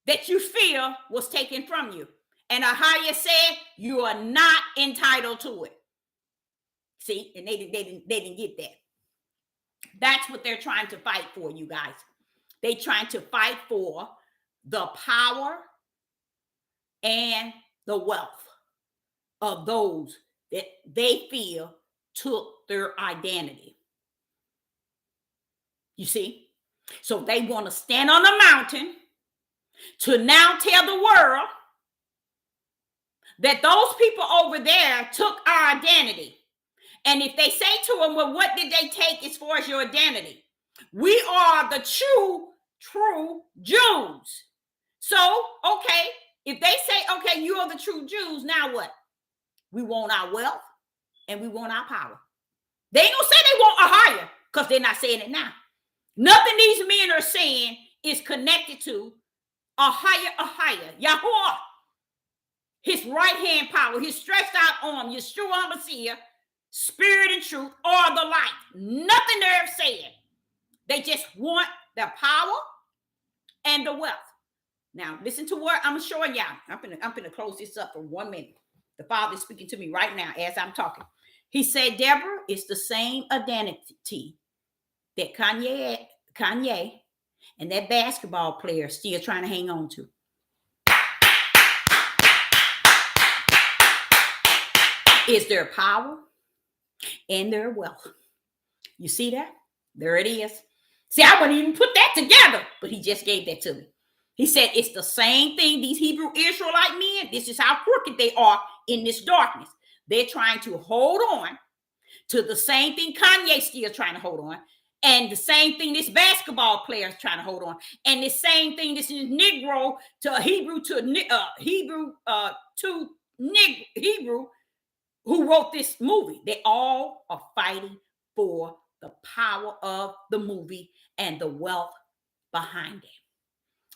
that you feel was taken from you. And Ahia said you are not entitled to it. See, and they didn't get that. That's what they're trying to fight for, you guys. They trying to fight for the power and the wealth of those that they feel took their identity. You see? So they want to stand on the mountain to now tell the world that those people over there took our identity. And if they say to them, well, what did they take as far as your identity? We are the true Jews. So, okay, if they say, okay, you are the true Jews, now what? We want our wealth and we want our power. They ain't gonna say they want a higher because they're not saying it now. Nothing these men are saying is connected to a higher. Yahuwah, his right hand power, his stretched out arm, Yeshua HaMashiach, spirit and truth, or the light. Nothing they're saying. They just want the power and the wealth. Now, listen to what I'm showing y'all. I'm gonna close this up for 1 minute. The Father is speaking to me right now as I'm talking. He said, Deborah, it's the same identity that Kanye and that basketball player still trying to hang on to. Is their power and their wealth. You see that? There it is. See, I wouldn't even put that together, but he just gave that to me. He said it's the same thing. These Hebrew Israelite men, this is how crooked they are in this darkness. They're trying to hold on to the same thing Kanye's still trying to hold on, and the same thing this basketball player is trying to hold on, and the same thing this is Negro to Hebrew to Hebrew who wrote this movie. They all are fighting for the power of the movie and the wealth behind it.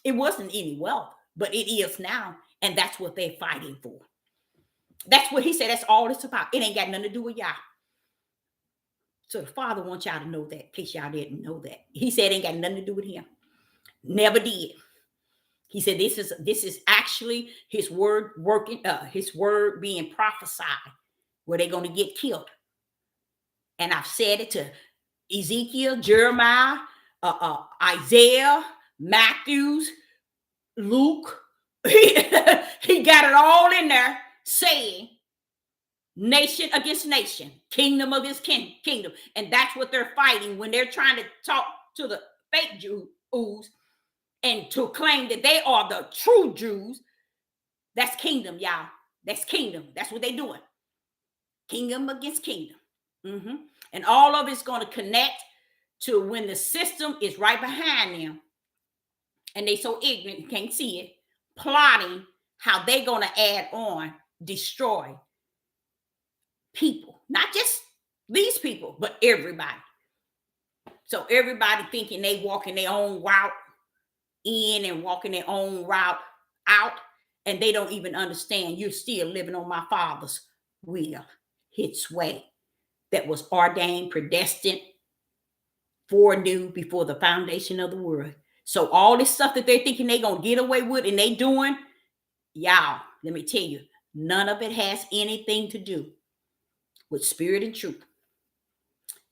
It wasn't any wealth, but it is now, and that's what they're fighting for. That's what he said. That's all it's about. It ain't got nothing to do with y'all. So the Father wants y'all to know that, in case y'all didn't know that. He said it ain't got nothing to do with him. Never did. He said this is actually his word working, his word being prophesied, where they're going to get killed. And I've said it to Ezekiel, Jeremiah, Isaiah, Matthews, Luke. He got it all in there saying nation against nation, kingdom against kingdom. And that's what they're fighting when they're trying to talk to the fake Jews and to claim that they are the true Jews. That's kingdom, y'all. That's kingdom. That's what they're doing. Kingdom against kingdom. And all of it's going to connect to when the system is right behind them and they so ignorant you can't see it, plotting how they're going to add on, destroy people, not just these people, but everybody. So everybody thinking they walking their own route in and walking their own route out, and they don't even understand you're still living on my Father's will, his way that was ordained, predestined, foreknew before the foundation of the world. So all this stuff that they're thinking they're going to get away with and they doing, y'all, let me tell you, none of it has anything to do with spirit and truth.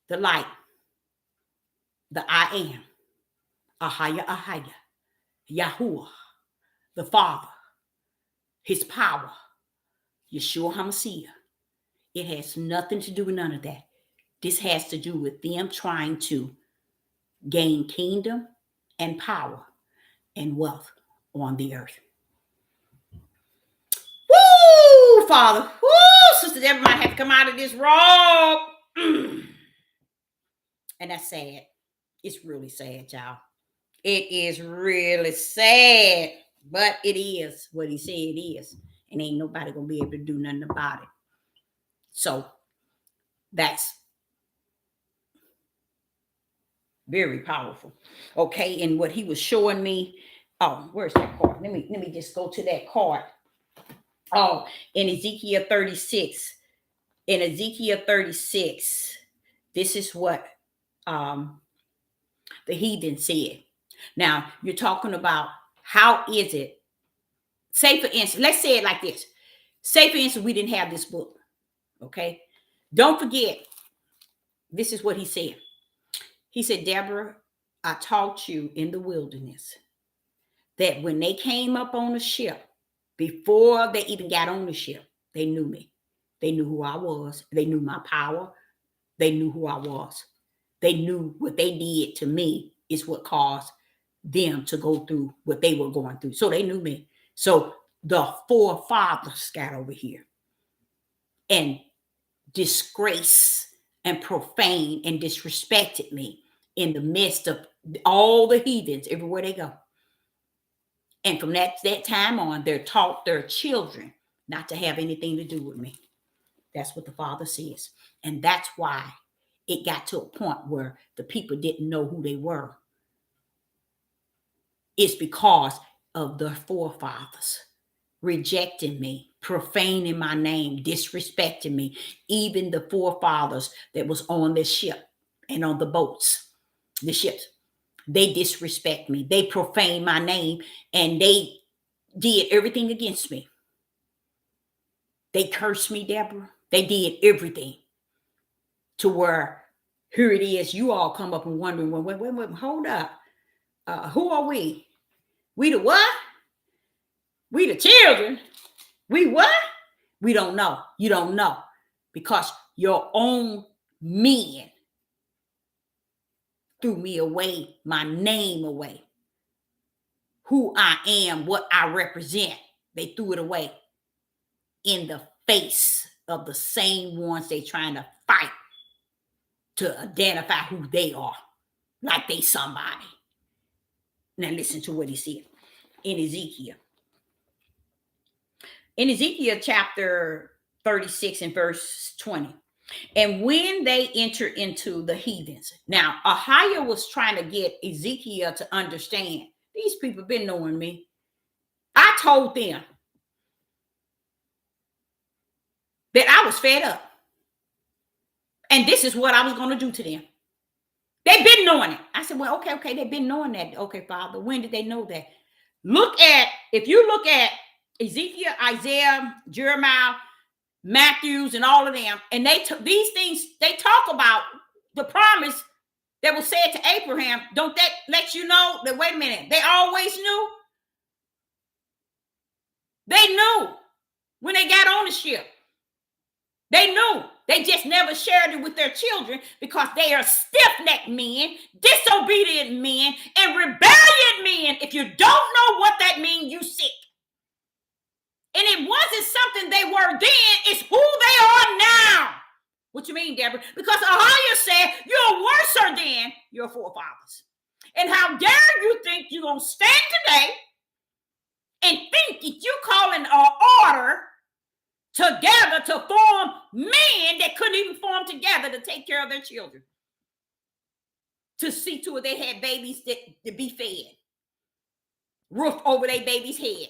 The light, the I am, Ahaya, Yahuwah, the Father, his power, Yeshua HaMashiach. It has nothing to do with none of that. This has to do with them trying to gain kingdom and power and wealth on the earth. Woo, Father. Woo, Sister Deborah might have to come out of this robe. And that's sad. It's really sad, y'all. It is really sad. But it is what he said it is. And ain't nobody going to be able to do nothing about it. So that's very powerful. Okay, and what he was showing me, where's that card? Let me just go to that card. Oh, in Ezekiel 36. In Ezekiel 36, this is what the heathen said. Now, you're talking about how is it? Say, for instance, let's say it like this. Say, for instance, we didn't have this book. Okay? Don't forget, this is what he said. He said, Deborah, I taught you in the wilderness that when they came up on the ship, before they even got on the ship, they knew me. They knew who I was. They knew my power, They knew who I was. They knew what they did to me is what caused them to go through what they were going through. So they knew me. So the forefathers got over here and disgrace and profane and disrespected me in the midst of all the heathens everywhere they go. And from that time on, they're taught their children not to have anything to do with me. That's what the Father says. And that's why it got to a point where the people didn't know who they were. It's because of the forefathers rejecting me, profaning my name, disrespecting me. Even the forefathers that was on the ship and on the boats, the ships, they disrespect me. They profane my name, and they did everything against me. They cursed me, Deborah. They did everything to where here it is. You all come up and wondering, well, wait, hold up. Who are we? We the what? We the children. We what? We don't know. You don't know because your own men threw me away, my name away, who I am, what I represent. They threw it away in the face of the same ones they trying to fight to identify who they are, like they somebody. Now listen to what he said in Ezekiel. In Ezekiel chapter 36 and verse 20. And when they enter into the heathens. Now, Ahiah was trying to get Ezekiel to understand. These people been knowing me. I told them that I was fed up. And this is what I was going to do to them. They've been knowing it. I said, well, okay. They've been knowing that. Okay, Father, when did they know that? If you look at Ezekiel, Isaiah, Jeremiah, Matthews, and all of them, and these things, they talk about the promise that was said to Abraham. Don't that let you know that, wait a minute, they always knew? They knew when they got on the ship. They knew. They just never shared it with their children because they are stiff-necked men, disobedient men, and rebellion men. If you don't know what that means, you sick. And it wasn't something they were then, it's who they are now. What you mean, Deborah? Because Ahiah said, you're worse than your forefathers. And how dare you think you're going to stand today and think that you calling an order together to form men that couldn't even form together to take care of their children. To see to it they had babies to be fed. Roof over their baby's head.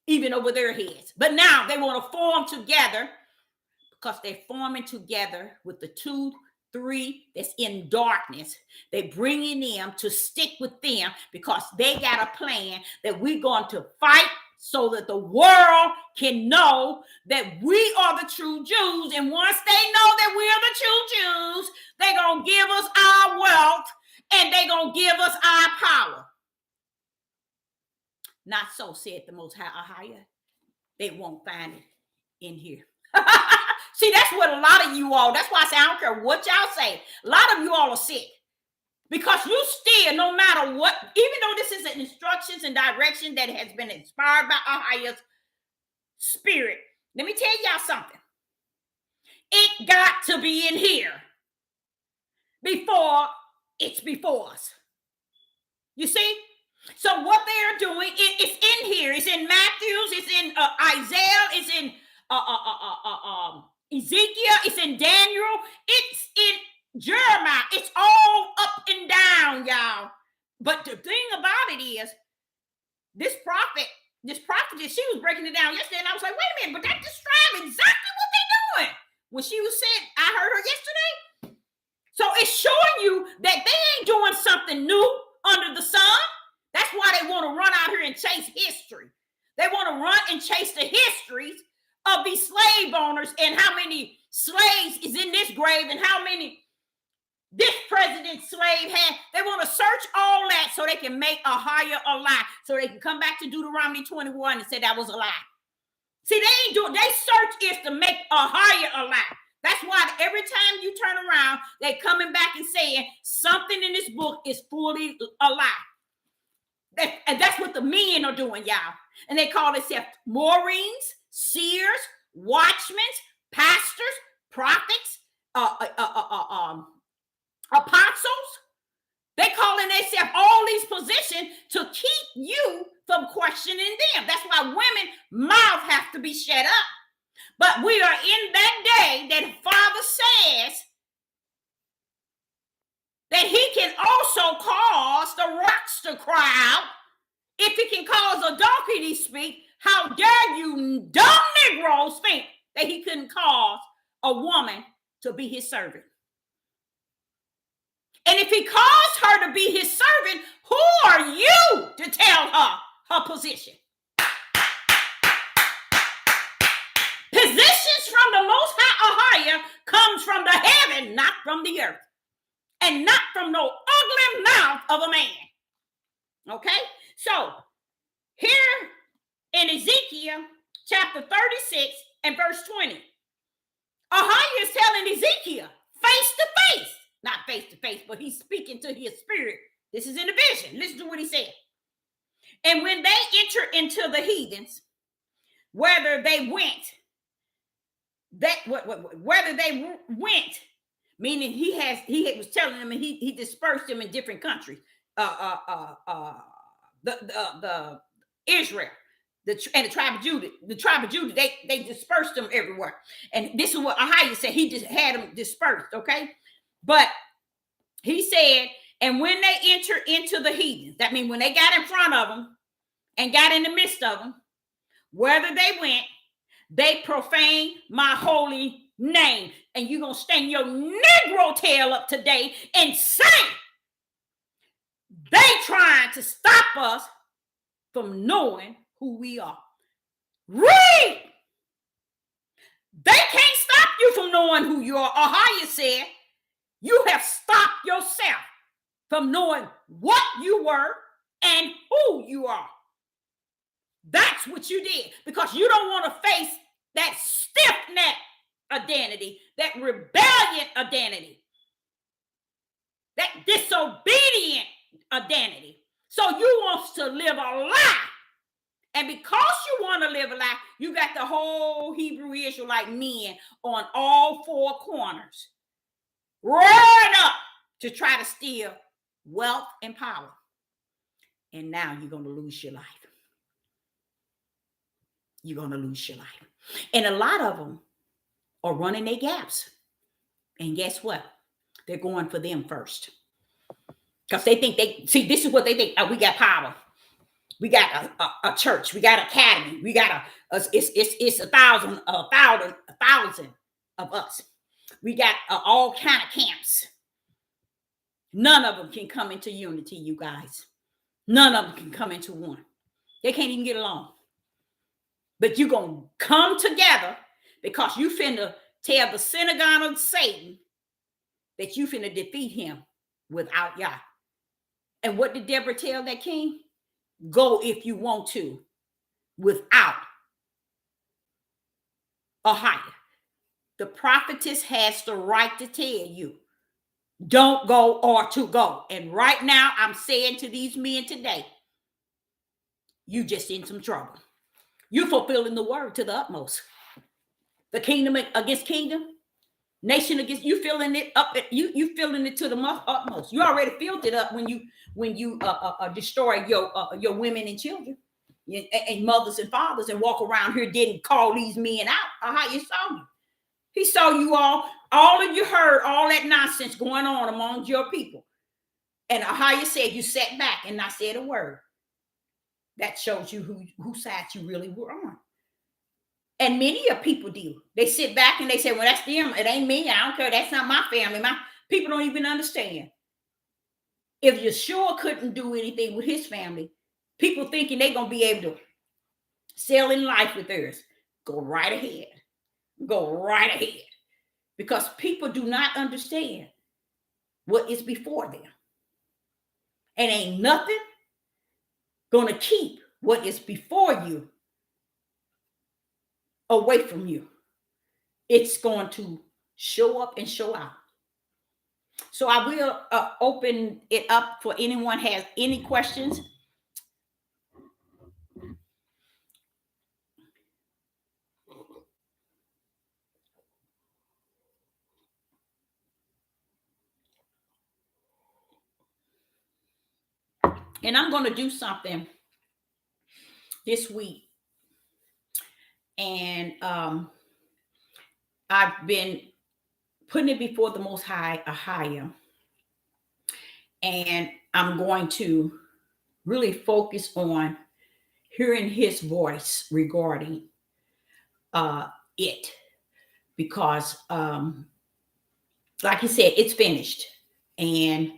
Even over their heads. But now they want to form together because they're forming together with the 2, 3 that's in darkness. They're bringing them to stick with them because they got a plan that we're going to fight so that the world can know that we are the true Jews. And once they know that we are the true Jews, they're going to give us our wealth and they're going to give us our power. Not so, said the Most High. They won't find it in here. See, that's what a lot of you all, that's why I say I don't care what y'all say. A lot of you all are sick. Because you still, no matter what, even though this is an instructions and direction that has been inspired by Ahiah's spirit, let me tell y'all something. It got to be in here before it's before us. You see? So what they're doing, it's in here. It's in Matthews. It's in Isaiah. It's in Ezekiel. It's in Daniel. It's in Jeremiah. It's all up and down, y'all. But the thing about it is, this prophetess, she was breaking it down yesterday, and I was like, wait a minute, but that describes exactly what they're doing. When she was saying, I heard her yesterday. So it's showing you that they ain't doing something new under the sun. That's why they want to run out here and chase history. They want to run and chase the histories of these slave owners and how many slaves is in this grave and how many this president's slave had. They want to search all that so they can make Ahiah a lie. So they can come back to Deuteronomy 21 and say that was a lie. See, they ain't doing, their search is to make Ahiah a lie. That's why every time you turn around, they coming back and saying something in this book is fully a lie. And that's what the men are doing, y'all. And they call themselves Maureen's, seers, watchmen, pastors, prophets, apostles. They calling themselves all these positions to keep you from questioning them. That's why women mouths have to be shut up. But we are in that day that Father says that he can also cause the rocks to cry out. If he can cause a donkey to speak, how dare you dumb Negroes think that he couldn't cause a woman to be his servant? And if he caused her to be his servant, who are you to tell her her position? Positions from the Most High or higher comes from the heaven, not from the earth. And not from no ugly mouth of a man. Okay? So, here in Ezekiel chapter 36 and verse 20, Ahia is telling Ezekiel face to face, not face to face, but he's speaking to his spirit. This is in the vision. Listen to what he said. And when they enter into the heathens, whether they went, meaning he was telling them, and he dispersed them in different countries. The Israel, and the tribe of Judah, they dispersed them everywhere. And this is what Ahia said. He just had them dispersed, okay? But he said, and when they enter into the heathens, that means when they got in front of them and got in the midst of them, whether they went, they profane my holy name. And you're going to stand your Negro tail up today and say, they trying to stop us from knowing who we are. Read! They can't stop you from knowing who you are. Ahia said, you have stopped yourself from knowing what you were and who you are. That's what you did, because you don't want to face that stiff-necked identity, that rebellion identity, that disobedient identity. So you want to live a lie. And because you want to live a lie, you got the whole Hebrew Israelite men on all four corners, roaring up to try to steal wealth and power. And now you're going to lose your life. You're going to lose your life. And a lot of them are running their gaps. And guess what? They're going for them first. Because they think this is what they think. Oh, we got power. We got a church. We got an academy. We got it's a thousand of us. We got all kind of camps. None of them can come into unity, you guys. None of them can come into one. They can't even get along. But you're going to come together because you finna tell the synagogue of Satan that you finna defeat him without Yah. And what did Deborah tell that king? Go if you want to without Ahia. The prophetess has the right to tell you, don't go or to go. And right now, I'm saying to these men today, you just in some trouble. You're fulfilling the word to the utmost. The kingdom against kingdom, nation against, you filling it up. You filling it to the utmost. You already filled it up when you destroy your women and children and mothers and fathers and walk around here didn't call these men out. How you saw you? He saw you all of you heard all that nonsense going on among your people. And Ahia said you sat back and not said a word. That shows you whose side you really were on. And many of people do. They sit back and they say, well, that's them. It ain't me. I don't care. That's not my family. My people don't even understand. If Yeshua couldn't do anything with his family, people thinking they're going to be able to sail in life with theirs. Go right ahead. Go right ahead. Because people do not understand what is before them. And ain't nothing going to keep what is before you away from you. It's going to show up and show out. So I will open it up for anyone has any questions. And I'm going to do something this week. And I've been putting it before the Most High, a higher. And I'm going to really focus on hearing his voice regarding it. Because, like he said, it's finished. And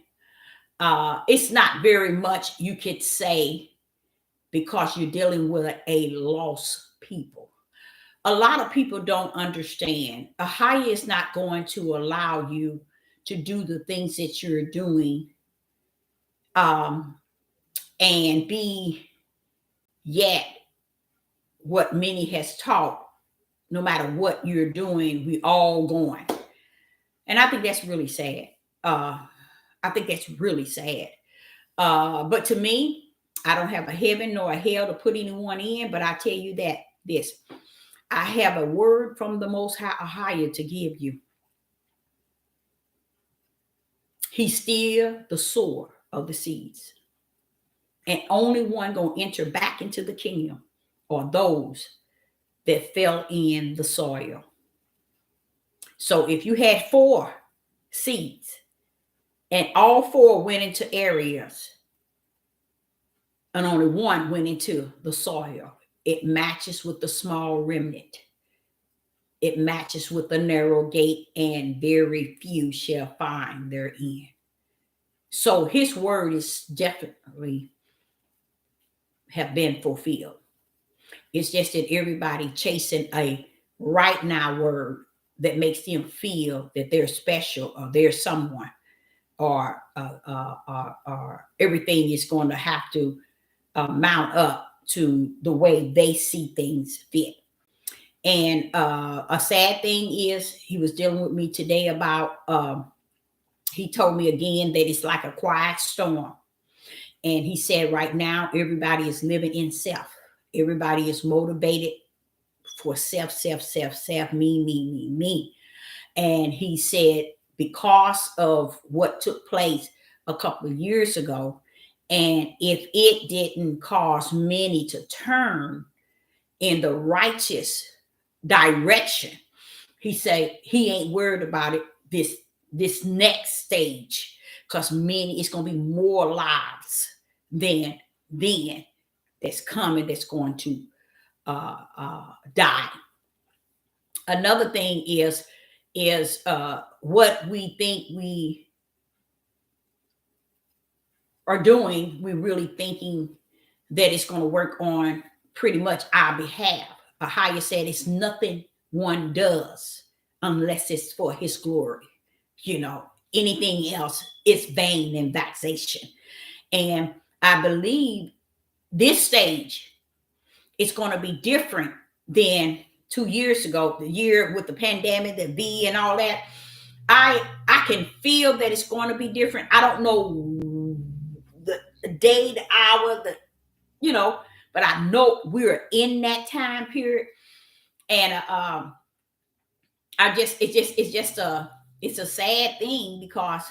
it's not very much you could say because you're dealing with a lost people. A lot of people don't understand. Ahaya is not going to allow you to do the things that you're doing and be yet what many has taught. No matter what you're doing, we all going. And I think that's really sad. I think that's really sad. But to me, I don't have a heaven nor a hell to put anyone in. But I tell you that this, I have a word from the Most High to give you. He's still the sower of the seeds. And only one going to enter back into the kingdom are those that fell in the soil. So if you had 4 seeds and all 4 went into areas and only one went into the soil, it matches with the small remnant. It matches with the narrow gate, and very few shall find therein. So his word is definitely have been fulfilled. It's just that everybody chasing a right now word that makes them feel that they're special or they're someone, or everything is going to have to mount up to the way they see things fit. And a sad thing is, he was dealing with me today about, he told me again that it's like a quiet storm. And he said right now, everybody is living in self. Everybody is motivated for self, me. And he said, because of what took place a couple of years ago, and if it didn't cause many to turn in the righteous direction, he said he ain't worried about it this next stage, because many, it's going to be more lives than that's coming, that's going to die. Another thing is what we think we are doing, we're really thinking that it's going to work on pretty much our behalf. Ahaya said it's nothing one does unless it's for his glory. You know, anything else is vain and vexation. And I believe this stage is going to be different than 2 years ago, the year with the pandemic, the V and all that. I can feel that it's going to be different. I don't know the day, the hour, but I know we're in that time period. And it's a sad thing, because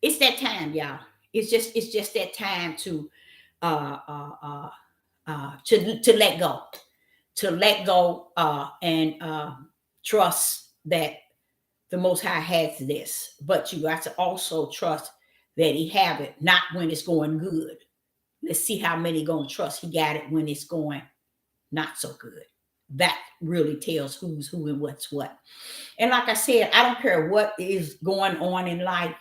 it's that time, y'all. It's just that time to let go, and trust that the Most High has this. But you got to also trust that he have it, not when it's going good. Let's see how many gonna trust he got it when it's going not so good. That really tells who's who and what's what. And like I said, I don't care what is going on in life.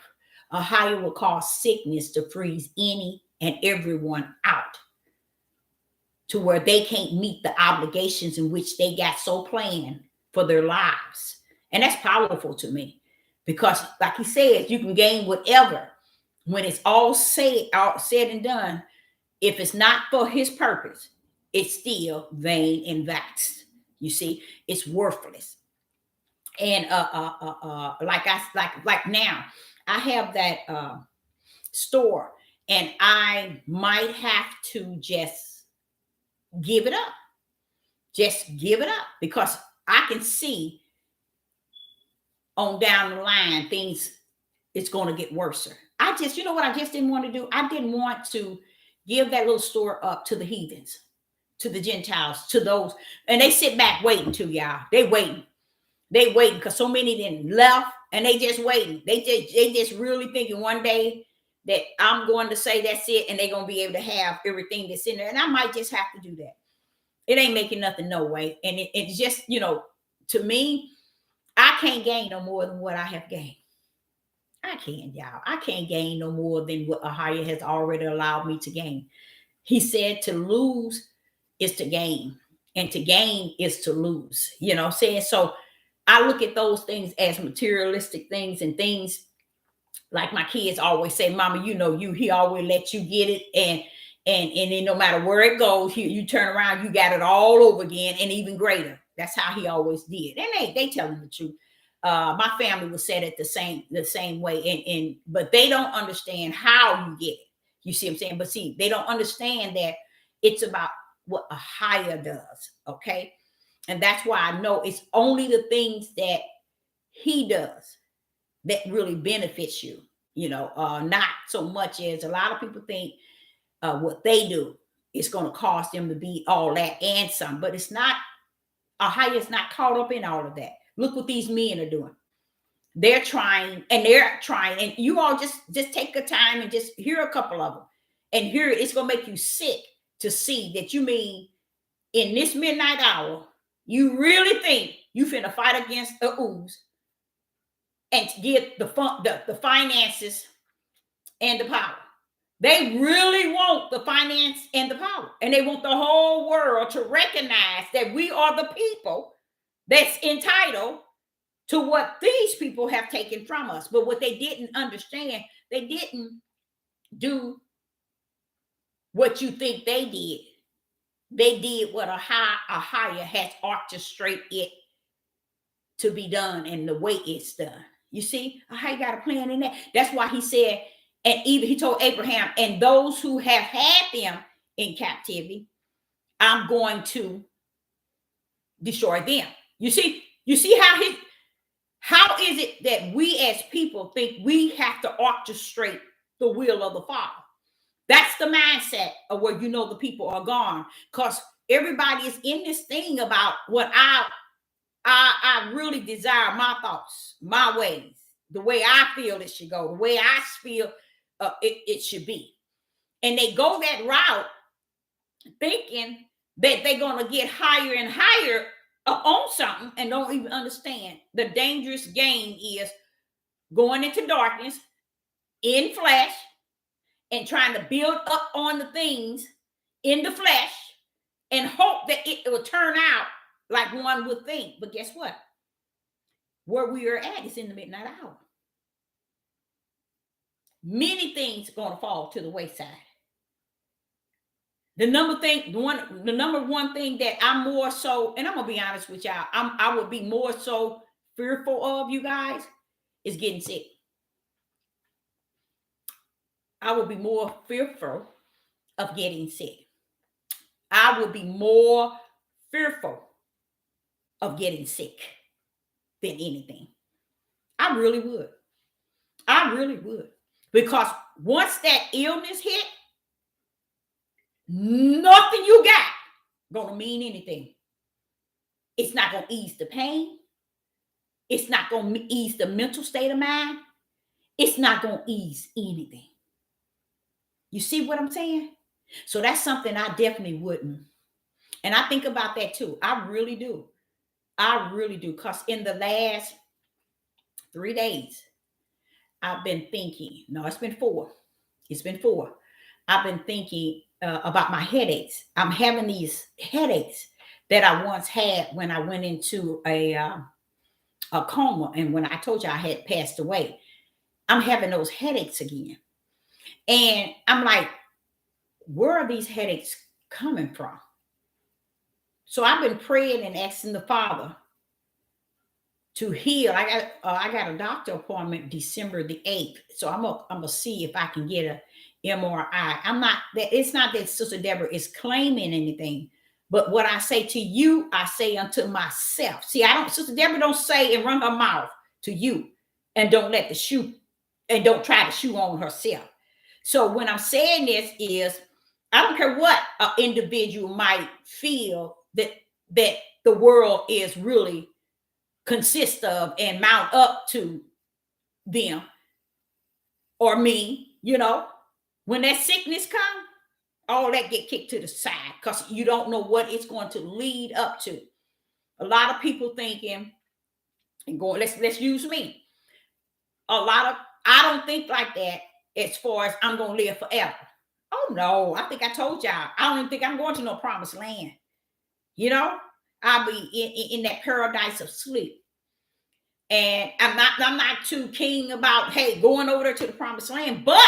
Ahaya will cause sickness to freeze any and everyone out, to where they can't meet the obligations in which they got so planned for their lives. And that's powerful to me, because like he says, you can gain whatever. When it's all said and done, if it's not for his purpose, it's still vain and vexed. You see, it's worthless. And like now, I have that store, and I might have to just give it up. Just give it up, because I can see on down the line things, it's going to get worse. I just, you know what I just didn't want to do? I didn't want to give that little store up to the heathens, to the Gentiles, to those, and they sit back waiting to y'all. They waiting. They waiting because so many didn't left, and they just waiting. They just really thinking one day that I'm going to say that's it, and they're going to be able to have everything that's in there. And I might just have to do that. It ain't making nothing no way. And it's just, to me, I can't gain no more than what I have gained. I can't, y'all. I can't gain no more than what Ahia has already allowed me to gain. He said to lose is to gain, and to gain is to lose. You know what I'm saying? So I look at those things as materialistic things, and things like my kids always say, Mama, he always lets you get it. And then no matter where it goes, you turn around, you got it all over again and even greater. That's how he always did. And they telling the truth. My family was said it the same way. But they don't understand how you get it. You see what I'm saying? But see, they don't understand that it's about what Ahia does. Okay. And that's why I know it's only the things that he does that really benefits you, not so much as a lot of people think what they do is going to cost them to be all that and some, but it's not. Ahia's not caught up in all of that. Look what these men are doing. They're trying, and you all just take the time and just hear a couple of them, and here it's going to make you sick to see that you mean in this midnight hour, you really think you finna fight against the ooze and get the finances and the power. They really want the finance and the power, and they want the whole world to recognize that we are the people that's entitled to what these people have taken from us. But what they didn't understand, they didn't do what you think they did. They did what Ahia has orchestrated it to be done, and the way it's done. You see, Ahia got a plan in that. That's why he said, and even he told Abraham, and those who have had them in captivity, I'm going to destroy them. You see how is it that we as people think we have to orchestrate the will of the Father? That's the mindset of where the people are gone, because everybody is in this thing about what I really desire, my thoughts, my ways, the way I feel it should go, the way I feel it should be. And they go that route thinking that they're going to get higher and higher on something, and don't even understand the dangerous game is going into darkness in flesh and trying to build up on the things in the flesh and hope that it will turn out like one would think. But guess what? Where we are at is in the midnight hour. Many things are going to fall to the wayside. The number one thing that I'm more so, and I'm gonna be honest with y'all, I would be more so fearful of, you guys, is getting sick. I would be more fearful of getting sick. I would be more fearful of getting sick than anything. I really would. I really would. Because once that illness hit, nothing you got gonna mean anything. It's not gonna ease the pain. It's not gonna ease the mental state of mind. It's not gonna ease anything. You see what I'm saying? So that's something I definitely wouldn't. And I think about that too. I really do. I really do. Because in the last 3 days, I've been thinking, no, it's been 4. It's been 4. I've been thinking about my headaches. I'm having these headaches that I once had when I went into a coma, and when I told you I had passed away. I'm having those headaches again. And I'm like, where are these headaches coming from? So I've been praying and asking the Father to heal. I got a doctor appointment December the 8th. So I'm gonna see if I can get a MRI. I'm not that it's not that Sister Deborah is claiming anything, but what I say to you, I say unto myself. See, I don't, Sister Deborah don't say and run her mouth to you and don't let the shoe and don't try to shoe on herself. So when I'm saying this is I don't care what an individual might feel that the world is really consist of and mount up to them or me, when that sickness comes, all that get kicked to the side because you don't know what it's going to lead up to. A lot of people thinking and going, let's use me. I don't think like that as far as I'm going to live forever. Oh no, I think I told y'all. I don't even think I'm going to no promised land. I'll be in that paradise of sleep. And I'm not too keen about, hey, going over there to the promised land, but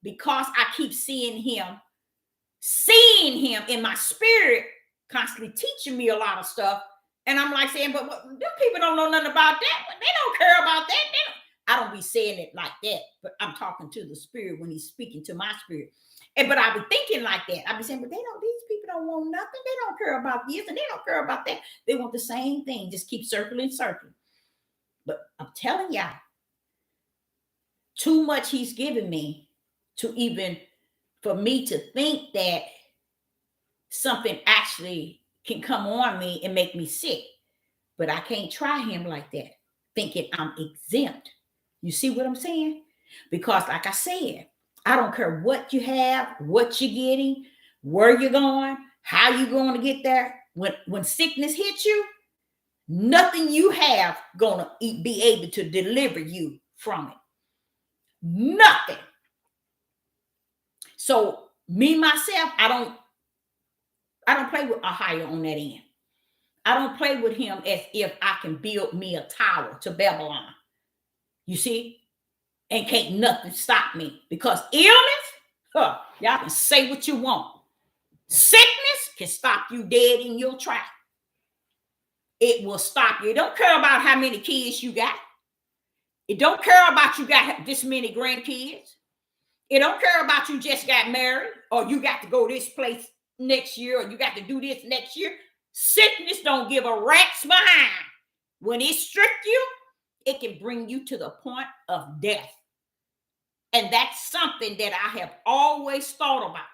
because I keep seeing him in my spirit, constantly teaching me a lot of stuff. And I'm like saying, but them people don't know nothing about that. They don't care about that. I don't be saying it like that, but I'm talking to the spirit when he's speaking to my spirit. But I be thinking like that. I be saying, but these people don't want nothing. They don't care about this and they don't care about that. They want the same thing. Just keep circling. But I'm telling y'all, too much he's given me to even for me to think that something actually can come on me and make me sick. But I can't try him like that, thinking I'm exempt. You see what I'm saying? Because like I said, I don't care what you have, what you're getting, where you're going, how you're going to get there. When sickness hits you, nothing you have gonna be able to deliver you from it. Nothing. So me myself, I don't play with Ahio on that end. I don't play with him as if I can build me a tower to Babylon. You see? And can't nothing stop me. Because illness, y'all can say what you want. Sickness can stop you dead in your track. It will stop you. It don't care about how many kids you got. It don't care about you got this many grandkids. It don't care about you just got married or you got to go this place next year or you got to do this next year. Sickness don't give a rat's behind. When it strict you, it can bring you to the point of death. And that's something that I have always thought about.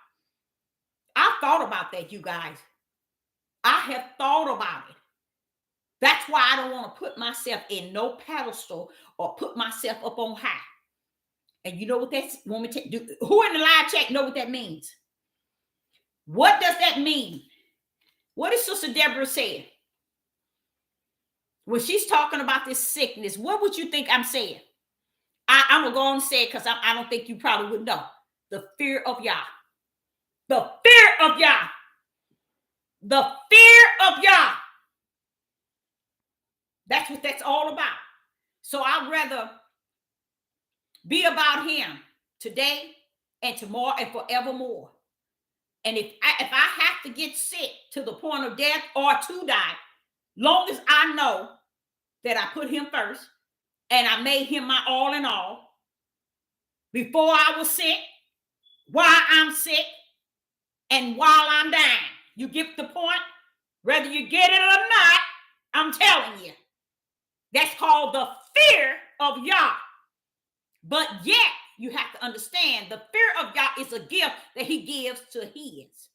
I thought about that, you guys. I have thought about it. That's why I don't want to put myself in no pedestal or put myself up on high. And you know what that's want me to do? Who in the live chat know what that means? What does that mean? What is Sister Deborah saying? When she's talking about this sickness, what would you think I'm saying? I'm going to go on and say it because I don't think you probably would know. The fear of Yah. The fear of Yah. The fear of Yah. That's what that's all about. So I'd rather be about him today and tomorrow and forevermore. And if I have to get sick to the point of death or to die, long as I know that I put him first and I made him my all in all, before I was sick, while I'm sick, and while I'm dying. You get the point? Whether you get it or not, I'm telling you. That's called the fear of Yah. But yet, you have to understand the fear of Yah is a gift that he gives to his.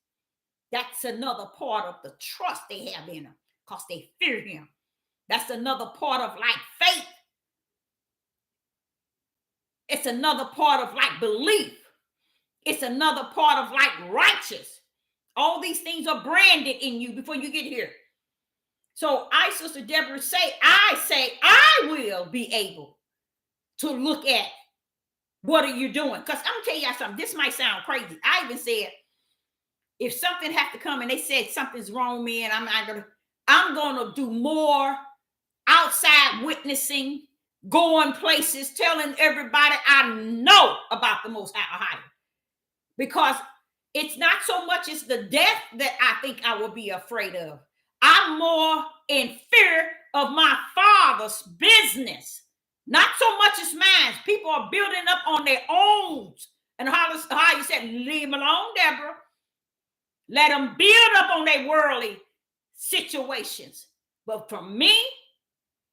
That's another part of the trust they have in him because they fear him. That's another part of like faith. It's another part of like belief. It's another part of like righteous. All these things are branded in you before you get here. So Sister Deborah I will be able to look at what are you doing? Because I'm gonna tell y'all something. This might sound crazy. I even said, if something has to come and they said something's wrong with me and I'm gonna do more outside witnessing, going places, telling everybody I know about the Most High. Because it's not so much as the death that I think I will be afraid of. I'm more in fear of my Father's business. Not so much as mine. People are building up on their own. And how you said, leave them alone, Deborah. Let them build up on their worldly situations. But for me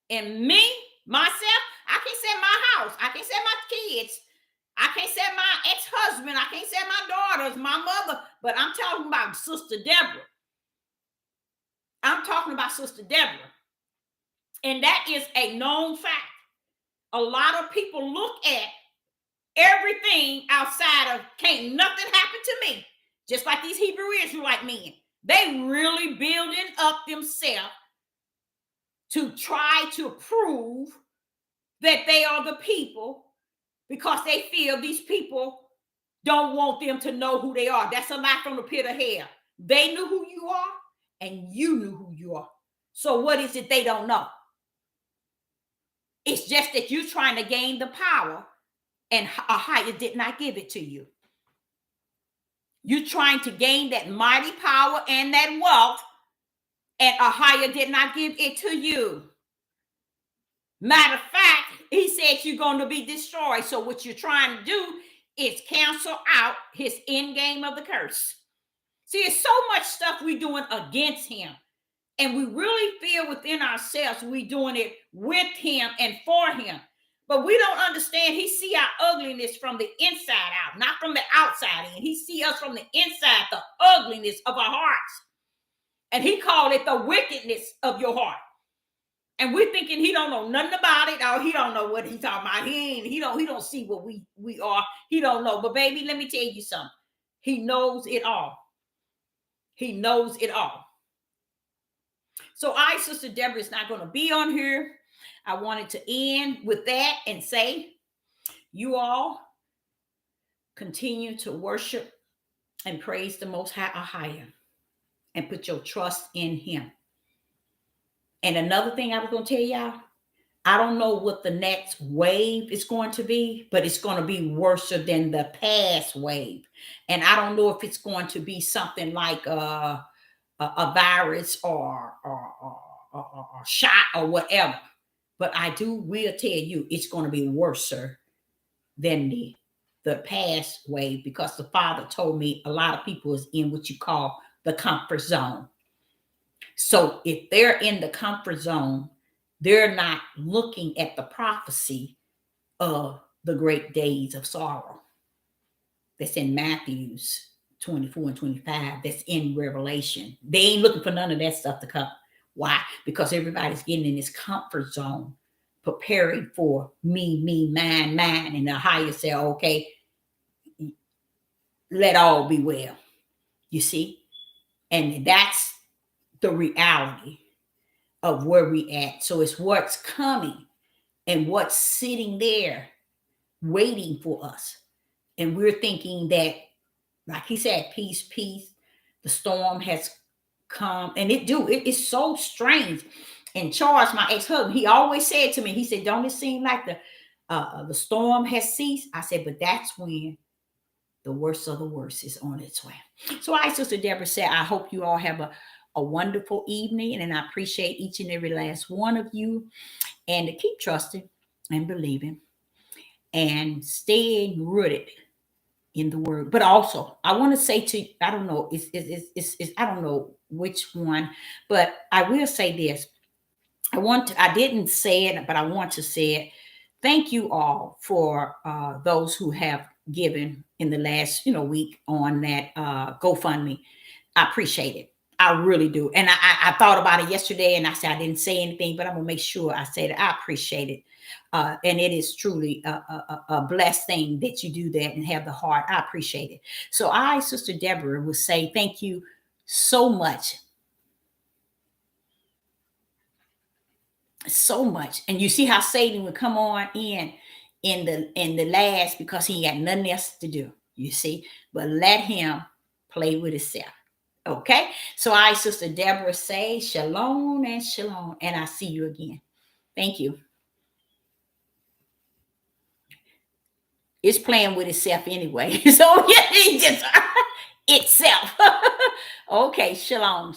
and me, myself, I can't say my house. I can't say my kids. I can't say my ex-husband. I can't say my daughters, my mother. But I'm talking about Sister Deborah. I'm talking about Sister Deborah. And that is a known fact. A lot of people look at everything outside of can't nothing happen to me. Just like these Hebrew Israelite men. They really building up themselves to try to prove that they are the people because they feel these people don't want them to know who they are. That's a lie from the pit of hell. They knew who you are and you knew who you are. So what is it they don't know? It's just that you're trying to gain the power and Ahia did not give it to you. You're trying to gain that mighty power and that wealth, and Ahia did not give it to you. Matter of fact, he said you're going to be destroyed. So what you're trying to do is cancel out his end game of the curse. See, it's so much stuff we're doing against him. And we really feel within ourselves we're doing it with him and for him. But we don't understand. He see our ugliness from the inside out, not from the outside in. He see us from the inside, the ugliness of our hearts. And he called it the wickedness of your heart. And we're thinking he don't know nothing about it. Or he don't know what he's talking about. He don't see what we are. He don't know. But baby, let me tell you something. He knows it all. He knows it all. So Sister Deborah is not going to be on here. I wanted to end with that and say, you all continue to worship and praise the Most High Ahia and put your trust in him. And another thing I was going to tell y'all, I don't know what the next wave is going to be, but it's going to be worse than the past wave. And I don't know if it's going to be something like a virus or shot or whatever. But I will tell you, it's going to be worse than the past wave, because the Father told me a lot of people is in what you call the comfort zone. So if they're in the comfort zone, they're not looking at the prophecy of the great days of sorrow that's in Matthew's 24 and 25, that's in Revelation. They ain't looking for none of that stuff to come. Why? Because everybody's getting in this comfort zone, preparing for me, mine. And the higher say, okay, let all be well. You see? And that's the reality of where we at. So it's what's coming and what's sitting there waiting for us. And we're thinking that, like he said, peace, the storm has come. And it's so strange. And Charles, my ex-husband, he always said to me, he said, don't it seem like the storm has ceased? I said, but that's when the worst of the worst is on its way. So Sister Deborah said, I hope you all have a wonderful evening. And I appreciate each and every last one of you. And to keep trusting and believing and staying rooted in the word. But also, I want to say to you, I don't know, I don't know which one, but I will say this. I didn't say it, but I want to say it. Thank you all for those who have given in the last week on that GoFundMe. I appreciate it. I really do. And I thought about it yesterday, and I said I didn't say anything, but I'm gonna make sure I said it. I appreciate it. And it is truly a blessed thing that you do that and have the heart. I appreciate it. So Sister Deborah, will say thank you so much. So much. And you see how Satan would come on in the last, because he had nothing else to do, you see. But let him play with himself. Okay, so Sister Deborah, say shalom and shalom, and I see you again. Thank you. It's playing with itself anyway, so yeah, just itself. Okay, shalom.